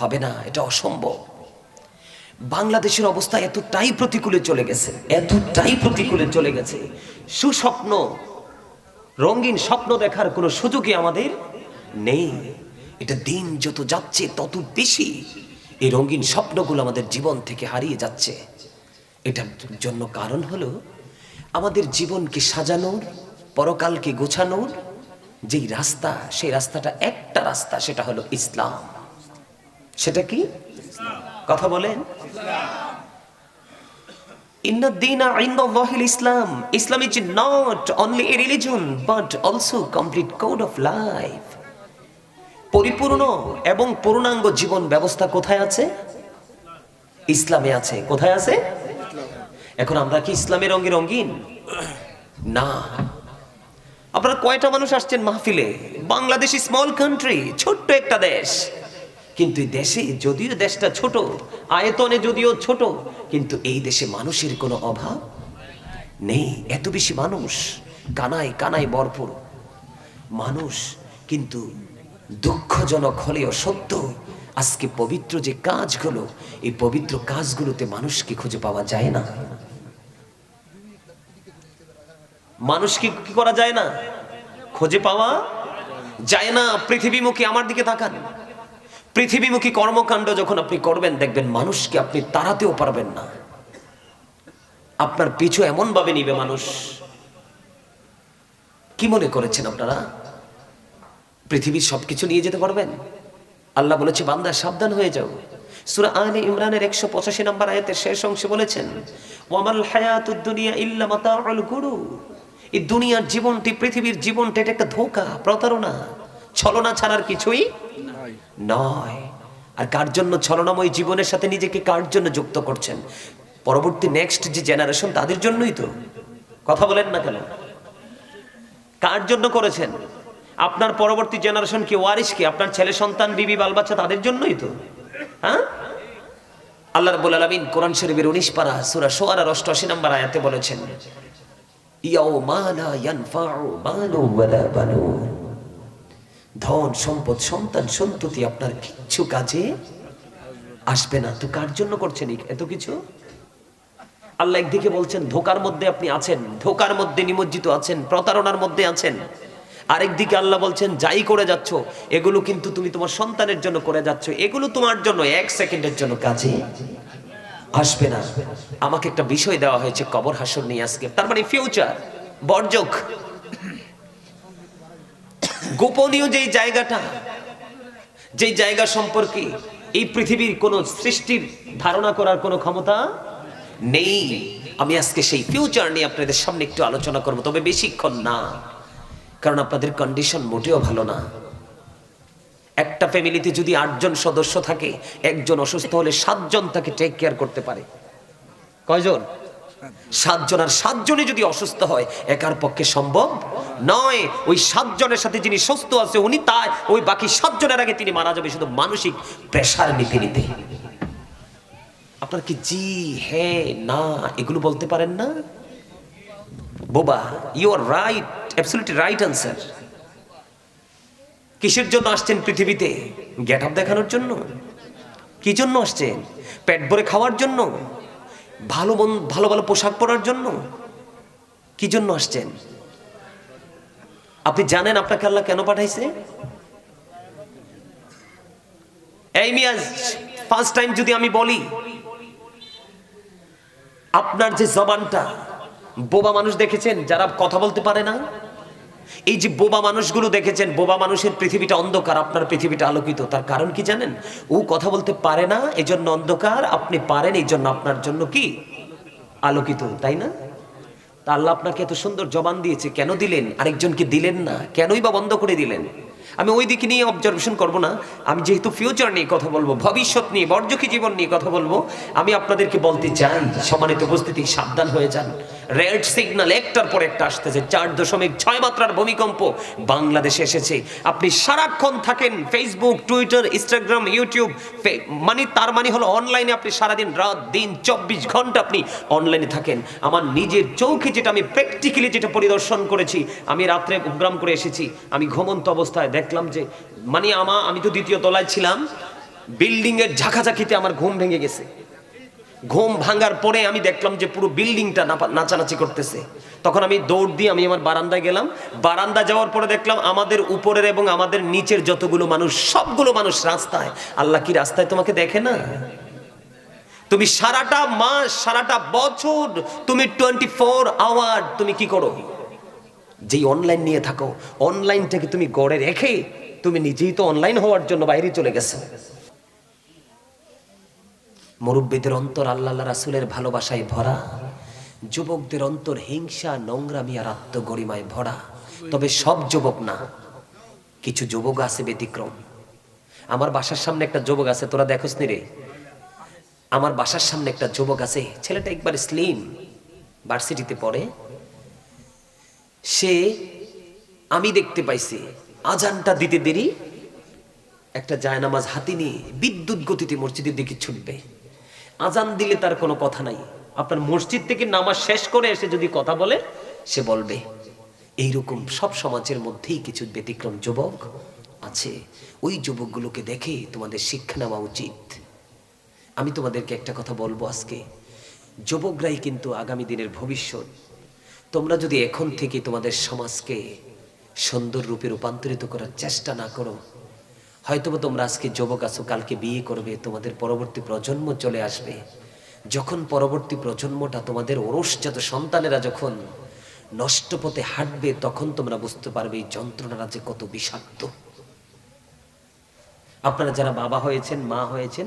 হবে না, এটা অসম্ভব। বাংলাদেশের অবস্থা এতটাই প্রতিকূলে চলে গেছে, এতটাই প্রতিকূলে চলে গেছে, সুস্বপ্ন, রঙিন স্বপ্ন দেখার কোনো সুযোগই আমাদের নেই। এটা দিন যত যাচ্ছে তত বেশি এই রঙিন স্বপ্নগুলো আমাদের জীবন থেকে হারিয়ে যাচ্ছে। এটার জন্য কারণ হলো আমাদের জীবনকে সাজানোর, পরকালকে গোছানোর যেই রাস্তা, সেই রাস্তাটা একটা রাস্তা, সেটা হলো ইসলাম। সেটা কি? কথা বলেন। Inna dina indallahi al-Islam. Islam is not only a religion but also complete code of life. পরিপূর্ণ এবং পূর্ণাঙ্গ জীবন ব্যবস্থা কোথায় আছে? ইসলামে আছে। কোথায় আছে? এখন আমরা কি ইসলামের রঙে রঙিন? না। আপনারা কয়টা মানুষ আসছেন মাহফিলে? বাংলাদেশ স্মল কান্ট্রি, ছোট্ট একটা দেশ, কিন্তু এই দেশে যদিও দেশটা ছোট, আয়তনে যদিও ছোট, কিন্তু এই দেশে মানুষের কোনো অভাব নেই। এত বেশি মানুষ, কানায় কানায় ভরপুর মানুষ। কিন্তু দুঃখজনক হলেও সত্য, আজকে পবিত্র যে কাজগুলো, এই পবিত্র কাজগুলোতে মানুষকে খুঁজে পাওয়া যায় না। মানুষকে কি করা যায় না? খুঁজে পাওয়া যায় না। পৃথিবীমুখী, আমার দিকে তাকান, পৃথিবীমুখী কর্মকাণ্ড যখন আপনি করবেন, দেখবেন মানুষকে আপনি তাড়াতেও পারবেন না। আপনার পিছু এমন ভাবে নিবে মানুষ। কি মনে করেছেন আপনারা পৃথিবীর সবকিছু নিয়ে যেতে পারবেন? আল্লাহ বলেছে, বান্দা সাবধান হয়ে যাও। সূরা আলে ইমরানের 185 নম্বর আয়াতের শেষ অংশে বলেছেন, ওয়ামাল হায়াতুদ দুনিয়া ইল্লা মাতাউল গুরুর। এই দুনিয়ার জীবনটি, পৃথিবীর জীবনটা, এটা একটা ধোঁকা, প্রতারণা, ছলনা ছাড়ার কিছুই নয়। আর কার জন্য ছলনাময় জীবনের সাথে নিজেকে কার জন্য যুক্ত করছেন? পরবর্তী নেক্সট যে জেনারেশন, তাদের জন্যই তো। কথা বলেন না কেন? কার জন্য করেছেন? আপনার পরবর্তী জেনারেশন কি, ওয়ারিস কি, আপনার ছেলে সন্তান, বিবি, বাল বাচ্চা, তাদের জন্যই তো। হ্যাঁ, আল্লাহ রাব্বুল আলামিন কোরআন শরীফের 19 পারা সূরা শুআরার 88 নম্বর আয়াতে বলেছেন, ইয়াউমা লা ইয়ানফাউ মালু ওয়ালা বানুন। ধন সম্পদ, সন্তান সন্ততি আপনার কিচ্ছু কাজে আসবে না। তো কার জন্য করছেন এত কিছু? আল্লাহ একদিকে বলছেন ধোকার মধ্যে আপনি আছেন, ধোকার মধ্যে নিমজ্জিত আছেন, প্রতারণার মধ্যে আছেন। আরেকদিকে আল্লাহ বলছেন, যাই করে যাচ্ছ এগুলো কিন্তু তুমি তোমার সন্তানের জন্য করে যাচ্ছ, এগুলো তোমার জন্য 1 সেকেন্ডের জন্য কাজে আসবে না। আমাকে একটা বিষয় দেওয়া হয়েছে কবর হাসর নিয়ে আজকে, তার মানে ফিউচার, বর্জক, গোপনীয় যেই জায়গাটা, যেই জায়গা সম্পর্কে এই পৃথিবীর কোন সৃষ্টির ধারণা করার কোনো ক্ষমতা নেই। আমি আজকে সেই ফিউচার নিয়ে আপনাদের সামনে একটু আলোচনা করব, তবে বেশিক্ষণ না, কারণ আপনাদের কন্ডিশন মোটেও ভালো না। একটা ফ্যামিলিতে যদি 8 জন সদস্য থাকে, একজন অসুস্থ হলে 7 জন তাকে টেক কেয়ার করতে পারে। কয়জন? 7 জন। আর 7 জনই যদি অসুস্থ হয়, একার পক্ষে সম্ভব নয়। ওই 7 জনের সাথে যিনি সুস্থ আছে, উনি তাই ওই বাকি 7 জনের আগে তিনি মারা যাবে, শুধু মানসিক প্রেসার নিতে নিতে। আপনার কি জি, হ্যাঁ, না এগুলো বলতে পারেন না? বোবা, you are right, absolutely right answer. কিসের জন্য আসছেন পৃথিবীতে? গেট আপ দেখানোর জন্য? কি জন্য আসছেন? পেট ভরে খাওয়ার জন্য? ভালো ভালো ভালো পোশাক পরার জন্য? কি জন্য আসছেন? আপনি জানেন আপনাকে আল্লাহ কেন পাঠাইছে? এই মিয়াজ, ফার্স্ট টাইম যদি আমি বলি, আপনার যে জবানটা, বোবা মানুষ দেখেছেন যারা কথা বলতে পারে না? এই যে বোবা মানুষগুলো দেখেছেন, বোবা মানুষের পৃথিবীটা অন্ধকার, আপনার পৃথিবীটা আলোকিত। তার কারণ কি জানেন? ও কথা বলতে পারে না, এই জন্য অন্ধকার, আপনি পারেন, এই জন্য আপনার জন্য কি আলোকিত, তাই না? তা আল্লাহ আপনাকে এত সুন্দর জবান দিয়েছে, কেন দিলেন? আরেকজনকে দিলেন না, কেনই বা বন্ধ করে দিলেন? আমি ওই দিকে নিয়ে অবজারভেশন করব না। আমি যেহেতু ফিউচার নিয়ে কথা বলবো, ভবিষ্যৎ নিয়ে, বর্জকী জীবন নিয়ে কথা বলবো, আমি আপনাদেরকে বলতে চাই, সম্মানিত উপস্থিতি, সাবধান হয়ে যান। রেড সিগন্যাল একটার পর একটা আসতেছে। 4.6 মাত্রার ভূমিকম্প বাংলাদেশে এসেছে। আপনি সারাক্ষণ থাকেন ফেসবুক, টুইটার, ইনস্টাগ্রাম, ইউটিউব, তার মানে হলো অনলাইনে আপনি সারাদিন, রাত দিন 24 ঘন্টা আপনি অনলাইনে থাকেন। আমার নিজের চোখে যেটা, আমি প্র্যাকটিক্যালি যেটা পরিদর্শন করেছি, আমি রাত্রে প্রোগ্রাম করে এসেছি, আমি ঘুমন্ত অবস্থায় দেখলাম যে আমি তো 2য় তলায় ছিলাম, বিল্ডিং এর ঝাঁকাঝাঁকিতে আমার ঘুম ভেঙে গেছে। ঘুম ভাঙার পরে আমি দেখলাম যে পুরো বিল্ডিংটা নাচানাচি করতেছে। তখন আমি দৌড় দিয়ে আমি আমার বারান্দায় গেলাম। বারান্দা যাওয়ার পরে দেখলাম আমাদের উপরের এবং আমাদের নিচের যতগুলো মানুষ, সবগুলো মানুষ রাস্তায়। আল্লাহ কি রাস্তায় তোমাকে দেখে না? তুমি সারাটা মাস, সারাটা বছর, তুমি 24 আওয়ার তুমি কি করো? যেই অনলাইন নিয়ে থাকো, অনলাইনটাকে তুমি গড়ে রেখে তুমি নিজেই তো অনলাইন হওয়ার জন্য বাইরে চলে গেছো। মুরব্বীদের অন্তর আল্লাহ রাসূলের ভালোবাসায় ভরা, যুবকদের অন্তর হিংসা, নোংরামি আর আত্মগরিমায় ভরা। তবে সব যুবক না, কিছু যুবক আছে ব্যতিক্রম। আমার বাসার সামনে একটা যুবক আছে, তোরা দেখোস নি রে? আমার বাসার সামনে একটা যুবক আছে, ছেলেটা একবার স্লিম, ভার্সিটিতে পড়ে। সে, আমি দেখতে পাইছি, আজানটা দিতে দেরি একটা জায়নামাজ হাতে নিয়ে বিদ্যুৎ গতিতে মসজিদের দিকে ছুটবে। আজান দিলে তার কোনো কথা নাই। আপনার মসজিদ থেকে নামাজ শেষ করে এসে যদি কথা বলে, সে বলবে। এইরকম সব সমাজের মধ্যেই কিছু ব্যতিক্রম যুবক আছে। ওই যুবকগুলোকে দেখে তোমাদের শিক্ষা নেওয়া উচিত। আমি তোমাদেরকে একটা কথা বলবো আজকে, যুবকরাই কিন্তু আগামী দিনের ভবিষ্যৎ। তোমরা যদি এখন থেকে তোমাদের সমাজকে সুন্দর রূপে রূপান্তরিত করার চেষ্টা না করো, হয়তোবা তোমরা আজকে যুবক আছো, কালকে বিয়ে করবে, তোমাদের পরবর্তী প্রজন্ম চলে আসবে। যখন পরবর্তী প্রজন্মটা, তোমাদের ওরসজাত সন্তানেরা যখন নষ্ট পথে হাঁটবে, তখন তোমরা বুঝতে পারবে এই যন্ত্রণাটা যে কত বিষাক্ত। আপনারা যারা বাবা হয়েছেন, মা হয়েছেন,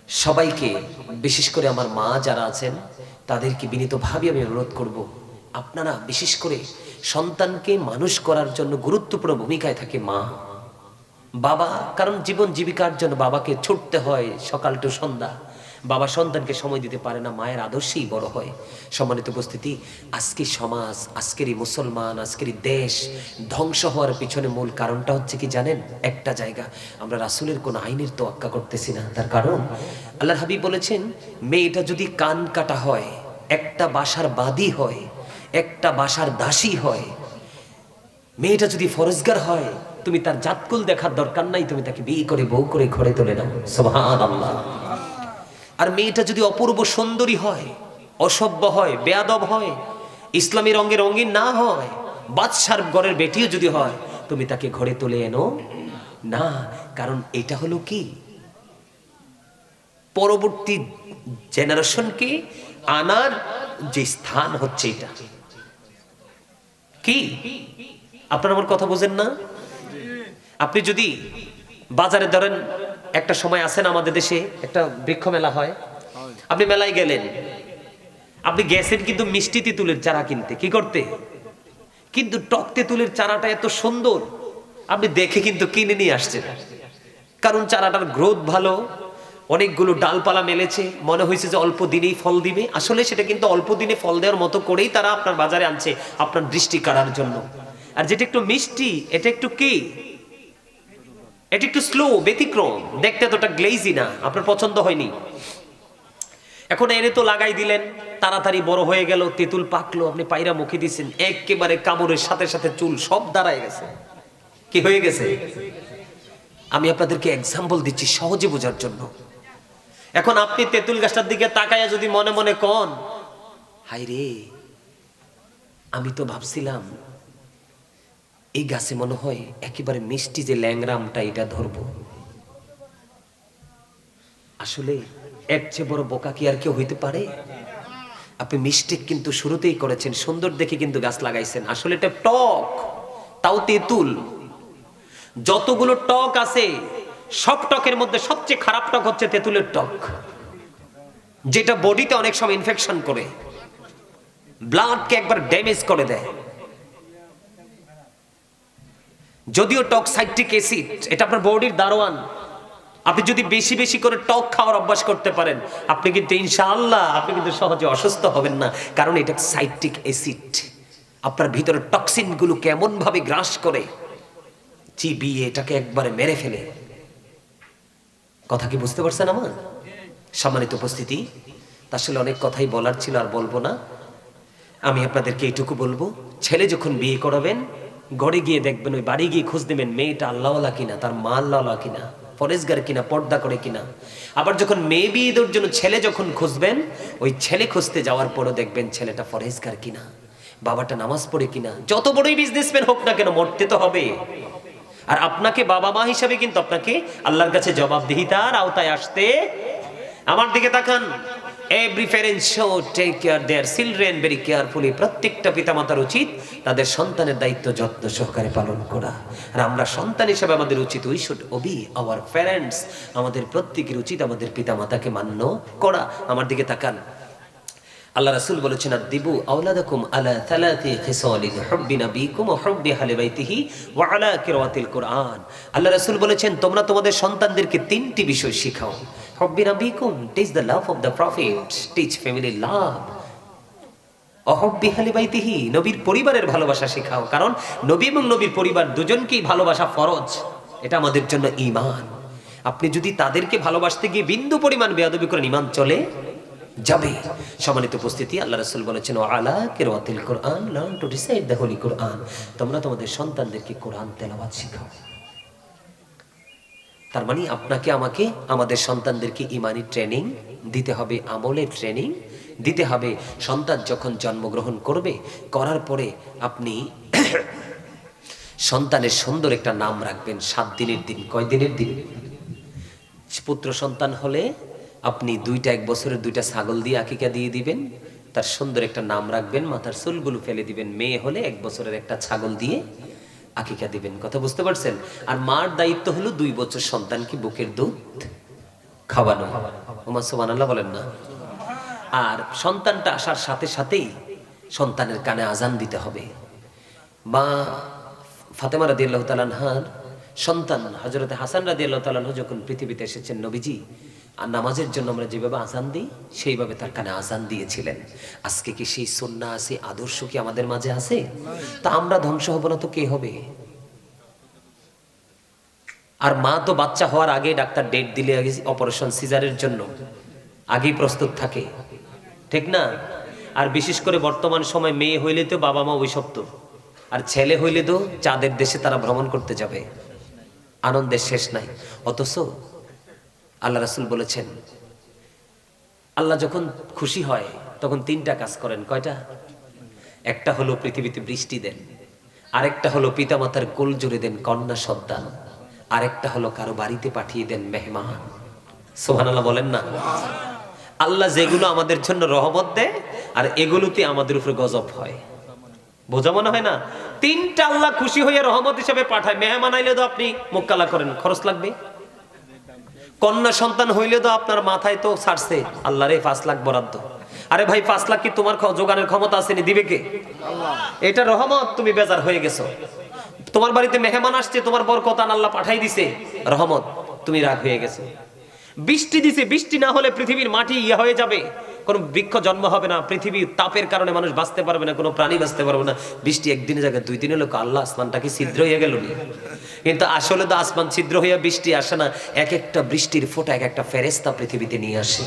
সবাইকে, বিশেষ করে আমার মা যারা আছেন, তাদেরকে বিনীতভাবে আমি অনুরোধ করব, আপনারা বিশেষ করে সন্তানকে মানুষ করার জন্য গুরুত্বপূর্ণ ভূমিকায় থাকে মা, বাবা। কারণ জীবন জীবিকার জন্য বাবাকে ছুটতে হয় সকাল টু সন্ধ্যা। বাবা সন্তানকে সময় দিতে পারে না, মায়ের আদর্শেই বড় হয়। সম্মানিত উপস্থিতি, আজকের সমাজ, আজকের মুসলমান, আজকের দেশ ধ্বংস হওয়ার পিছনে মূল কারণটা হচ্ছে কি জানেন? একটা জায়গা, আমরা রাসূলের কোন আইনের তোয়াক্কা করতেছি না। তার কারণ আল্লাহর হাবিব বলেছেন, মেয়েটা যদি কান কাটা হয়, একটা বাসার বাদী হয়, একটা বাসার দাসী হয়, মেয়েটা যদি ফরজগার হয়, তুমি তার জাতকুল দেখার দরকার নাই, তুমি তাকে বিয়ে করে বউ করে ঘরে তুলে নাও। সুবহানাল্লাহ। আর মেয়েটা যদি অপূর্ব সুন্দরী হয়, অসভ্য হয়, বেয়াদব হয়, ইসলামী রঙে রঙিন না হয়, বাদশার ঘরের বেটিও যদি হয়, তুমি তাকে ঘরে তুলে এনো না। কারণ এটা হলো কি, পরবর্তী জেনারেশনকে আনার যে স্থান হচ্ছে এটা। কি আপনারা আমার কথা বোঝেন না? আপনি যদি বাজারে ধরেন, একটা সময় আসেন আমাদের দেশে একটা বৃক্ষ মেলা হয়, আপনি মেলায় গেলেন, আপনি গেছেন কিন্তু মিষ্টি তেঁতুলের চারা কিনতে, কি করতে? কিন্তু টক তেঁতুলের চারাটা এত সুন্দর, আপনি দেখে কিন্তু কিনে নিয়ে আসছেন। কারণ চারাটার গ্রোথ ভালো, অনেকগুলো ডালপালা মেলেছে, মনে হয়েছে যে অল্প দিনেই ফল দিবে। আসলে সেটা কিন্তু অল্প দিনে ফল দেওয়ার মতো করেই তারা আপনার বাজারে আনছে, আপনার দৃষ্টি কাড়ার জন্য। আর যেটা একটু মিষ্টি, এটা একটু কি, এটা একটু স্লো, ব্যতিক্রম, দেখতে এতটা গ্লেজি না, আপনার পছন্দ হয়নি। এখন এনে তো লাগাই দিলেন, তাড়াতাড়ি বড় হয়ে গেল, তেঁতুল পাকলো, আপনি পায়রা মুখে দিচ্ছেন, একেবারে কামড়ের সাথে সাথে চুল সব দাঁড়ায় গেছে। কি হয়ে গেছে? আমি আপনাদেরকে এক্সাম্পল দিচ্ছি সহজে বোঝার জন্য। এখন আপনি তেঁতুল গাছটার দিকে তাকায়া যদি মনে মনে কন, হাই রে, আমি তো ভাবছিলাম এই গাছে মনে হয় একেবারে মিষ্টি যে ল্যাংরামটা এটা ধরবো, আসলে এর চেয়ে বড় বোকা কি আর কেউ হইতে পারে? আপনি মিস্টেক কিন্তু শুরুতেই করেছেন, সুন্দর দেখে কিন্তু গাছ লাগাইছেন, আসলে এটা টক, তাও তেঁতুল। যতগুলো টক আছে সব টকের মধ্যে সবচেয়ে খারাপ টক হচ্ছে তেঁতুলের টক, যেটা বডিতে অনেক সময় ইনফেকশন করে, ব্লাডকে একবার ড্যামেজ করে দেয়। যদিও টক সাইট্রিক অ্যাসিড, এটা আপনার বডির দারোয়ান। আপনি যদি বেশি বেশি করে টক খাওয়ার অভ্যাস করতে পারেন, আপনি কিন্তু ইনশাআল্লাহ আপনি কিন্তু সহজে অসুস্থ হবেন না, কারণ এটা সাইট্রিক অ্যাসিড আপনার ভিতরে টক্সিন গুলো কেমন ভাবে গ্রাস করে, চিবিয়ে এটাকে একবারে মেরে ফেলে। কথা কি বুঝতে পারছেন আমার সম্মানিত উপস্থিতি? আসলে অনেক কথাই বলার ছিল, আর বলবো না। আমি আপনাদেরকে এইটুকু বলবো, ছেলে যখন বিয়ে করাবেন, ঘরে গিয়ে দেখবেন, ওই বাড়ি গিয়ে খোঁজ দেবেন মেয়েটা আল্লাহওয়ালা কিনা, তার মা আল্লাহওয়ালা কিনা, পরেশগার কিনা, পর্দা করে কিনা। আবার যখন মেয়ে বিয়ে দেওয়ার জন্য ছেলে যখন খুঁজবেন, ওই ছেলে খুঁজতে যাওয়ার পরও দেখবেন ছেলেটা পরেশগার কিনা, বাবাটা নামাজ পড়ে কিনা। যত বড়ই বিজনেসম্যান হোক না কেন, মরতে তো হবে। আর আপনাকে বাবা মা হিসাবে কিন্তু আপনাকে আল্লাহর কাছে জবাবদিহিতার আওতায় আসতে। আমার দিকে তাকান। Every parent should take care their children very carefully. প্রত্যেকটা পিতামাতার উচিত তাদের সন্তানের দায়িত্ব যত্ন সহকারে পালন করা। আর আমরা সন্তান হিসেবে আমাদের উচিত we should obey our parents. আমাদের প্রত্যেকের উচিত আমাদের পিতামাতাকে মান্য করা। আমার দিকে তাকান। আল্লাহ রাসূল বলেছেন, আদিবু আওলাদাকুম আলা থালাথি খিসালিন হুব্বি নবীকুম ওয়া হুব্বি আহলি বাইতিহি ওয়া আলা কিরাতিল কুরআন। আল্লাহ রাসূল বলেছেন, তোমরা তোমাদের সন্তানদেরকে তিনটি বিষয় শেখাও। হুব্বি নবীকুম, teach the love of the prophet, teach family love. ওয়া হুব্বি আহলি বাইতিহি, নবীর পরিবারের ভালোবাসা শেখাও, কারণ নবী এবং নবীর পরিবার দুজনকেই ভালোবাসা ফরজ, এটা আমাদের জন্য ঈমান। আপনি যদি তাদেরকে ভালোবাসতে গিয়ে বিন্দু পরিমাণ বেয়াদবি করেন, ঈমান চলে যাবে। সম্মানিত উপস্থিতি, আল্লাহ রাসূল বলেছেন, আলা কিরাতিল কুরআন, learn to recite the holy Quran. তোমরা তোমাদের সন্তানদেরকে কোরআন তেলাওয়াত শেখাও। তার মানে আপনাকে আমাকে আমাদের সন্তানদেরকে ঈমানি ট্রেনিং দিতে হবে, আমলের ট্রেনিং দিতে হবে। সন্তান যখন জন্মগ্রহণ করবে, করার পরে আপনি সন্তানের সুন্দর একটা নাম রাখবেন। 7 দিনের দিন, কয় দিনের দিন? পুত্র সন্তান হলে আপনি 1 বছরের 2টা ছাগল দিয়ে আকিকা দিয়ে দিবেন, তার সুন্দর একটা নাম রাখবেন, মাথার চুলগুলো ফেলে দিবেন। মেয়ে হলে 1 বছরের একটা ছাগল দিয়ে আকিকা দিবেন। কথা বুঝতে পারছেন? আর মার দায়িত্ব হলো 2 বছর সন্তানকে বুকের দুধ খাওয়ানো। ওমা সুবহানাল্লাহ বলেন না? আর সন্তানটা আসার সাথে সাথেই সন্তানের কানে আজান দিতে হবে। মা ফাতেমা রাদিয়াল্লাহু তাআলা আনহার সন্তান হযরতে হাসান রাদিয়াল্লাহু তাআলা আনহু যখন পৃথিবীতে এসেছেন, নবীজি আর নামাজের জন্য আমরা যেভাবে আজান দিই সেইভাবে তার কানে আজান দিয়েছিলেন। আজকে কি সেই সুন্নাহ আছে, আদর্শ কি আমাদের মাঝে আছে? তা আমরা ধ্বংস হব না তো কে হবে? আর মা তো বাচ্চা হওয়ার আগে ডাক্তার ডেট দিলে অপারেশন সিজারের জন্য আগেই প্রস্তুত থাকে, ঠিক না? আর বিশেষ করে বর্তমান সময় মেয়ে হইলে তো বাবা মা অভিশপ্ত, আর ছেলে হইলে তো চাঁদের দেশে তারা ভ্রমণ করতে যাবে, আনন্দের শেষ নাই। অথচ আল্লাহ রাসূল বলেছেন, আল্লাহ যখন খুশি হয় তখন 3টা কাজ করেন। কয়টা? একটা হলো পৃথিবীতে বৃষ্টি দেন, আরেকটা হলো পিতামাতার কোল জুড়ে দেন কন্যা সন্তান, আরেকটা হলো কারো বাড়িতে পাঠিয়ে দেন মেহমান। সুবহানাল্লাহ বলেন না? আল্লাহ যেগুলো আমাদের জন্য রহমত দেয় আর এগুলোতে আমাদের উপরে গজব হয়, বোঝা মনে হয় না? 3টা আল্লাহ খুশি হয়ে রহমত হিসেবে পাঠায়। মেহমান আইলে তো আপনি মুখ কালা করেন, খরচ লাগবে। কন্যা সন্তান হইলে তো আপনার মাথায় তো ছাড়ছে, আল্লাহ রে 5 লাখ বরাদ্দ। আরে ভাই 5 লাখ কি তোমার জোগানের ক্ষমতা আছে? নি দিবে কে? আল্লাহ। এটা রহমত, তুমি বেজার হয়ে গেছো। তোমার বাড়িতে মেহমান আসছে, তোমার বরকত আল্লাহ পাঠাই দিছে, রহমত, তুমি রাগ হয়ে গেছো। বৃষ্টি দিছে, বৃষ্টি না হলে পৃথিবীর মাটি হয়ে যাবে, কোনো বৃক্ষ জন্ম হবে না, পৃথিবীর তাপের কারণে মানুষ বাঁচতে পারবে না, কোনো প্রাণী বাঁচতে পারবে না। বৃষ্টি একদিনের জায়গায় 2 দিনের লোক, আল্লাহ আসমানটাকে ছিদ্র হয়ে গেল। কিন্তু আসলে তো আসমান ছিদ্র হইয়া বৃষ্টি আসে না, এক একটা বৃষ্টির ফোঁটা এক একটা ফেরেশতা পৃথিবীতে নিয়ে আসে।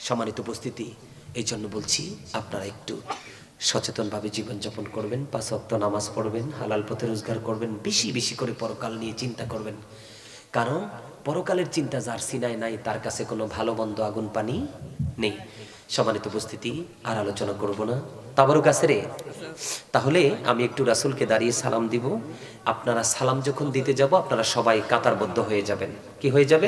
সম্মানিত উপস্থিতি, এই জন্য বলছি আপনারা একটু সচেতনভাবে জীবনযাপন করবেন, 5 ওয়াক্ত নামাজ পড়বেন, হালাল পথে রোজগার করবেন, বেশি বেশি করে পরকাল নিয়ে চিন্তা করবেন। কারণ পরকালের চিন্তা যার সিনায় নাই তার কাছে কোনো ভালো মন্দ আগুন পানি নেই। সম্মানিত উপস্থিতি, আর আলোচনা করব না। তাবারুক আছে রে? তাহলে আমি একটু রাসূলকে দাঁড়িয়ে সালাম দিব। আপনারা সালাম যখন দিতে যাব আপনারা সবাই কাতারবদ্ধ হয়ে যাবেন। কি হয়ে যাবে?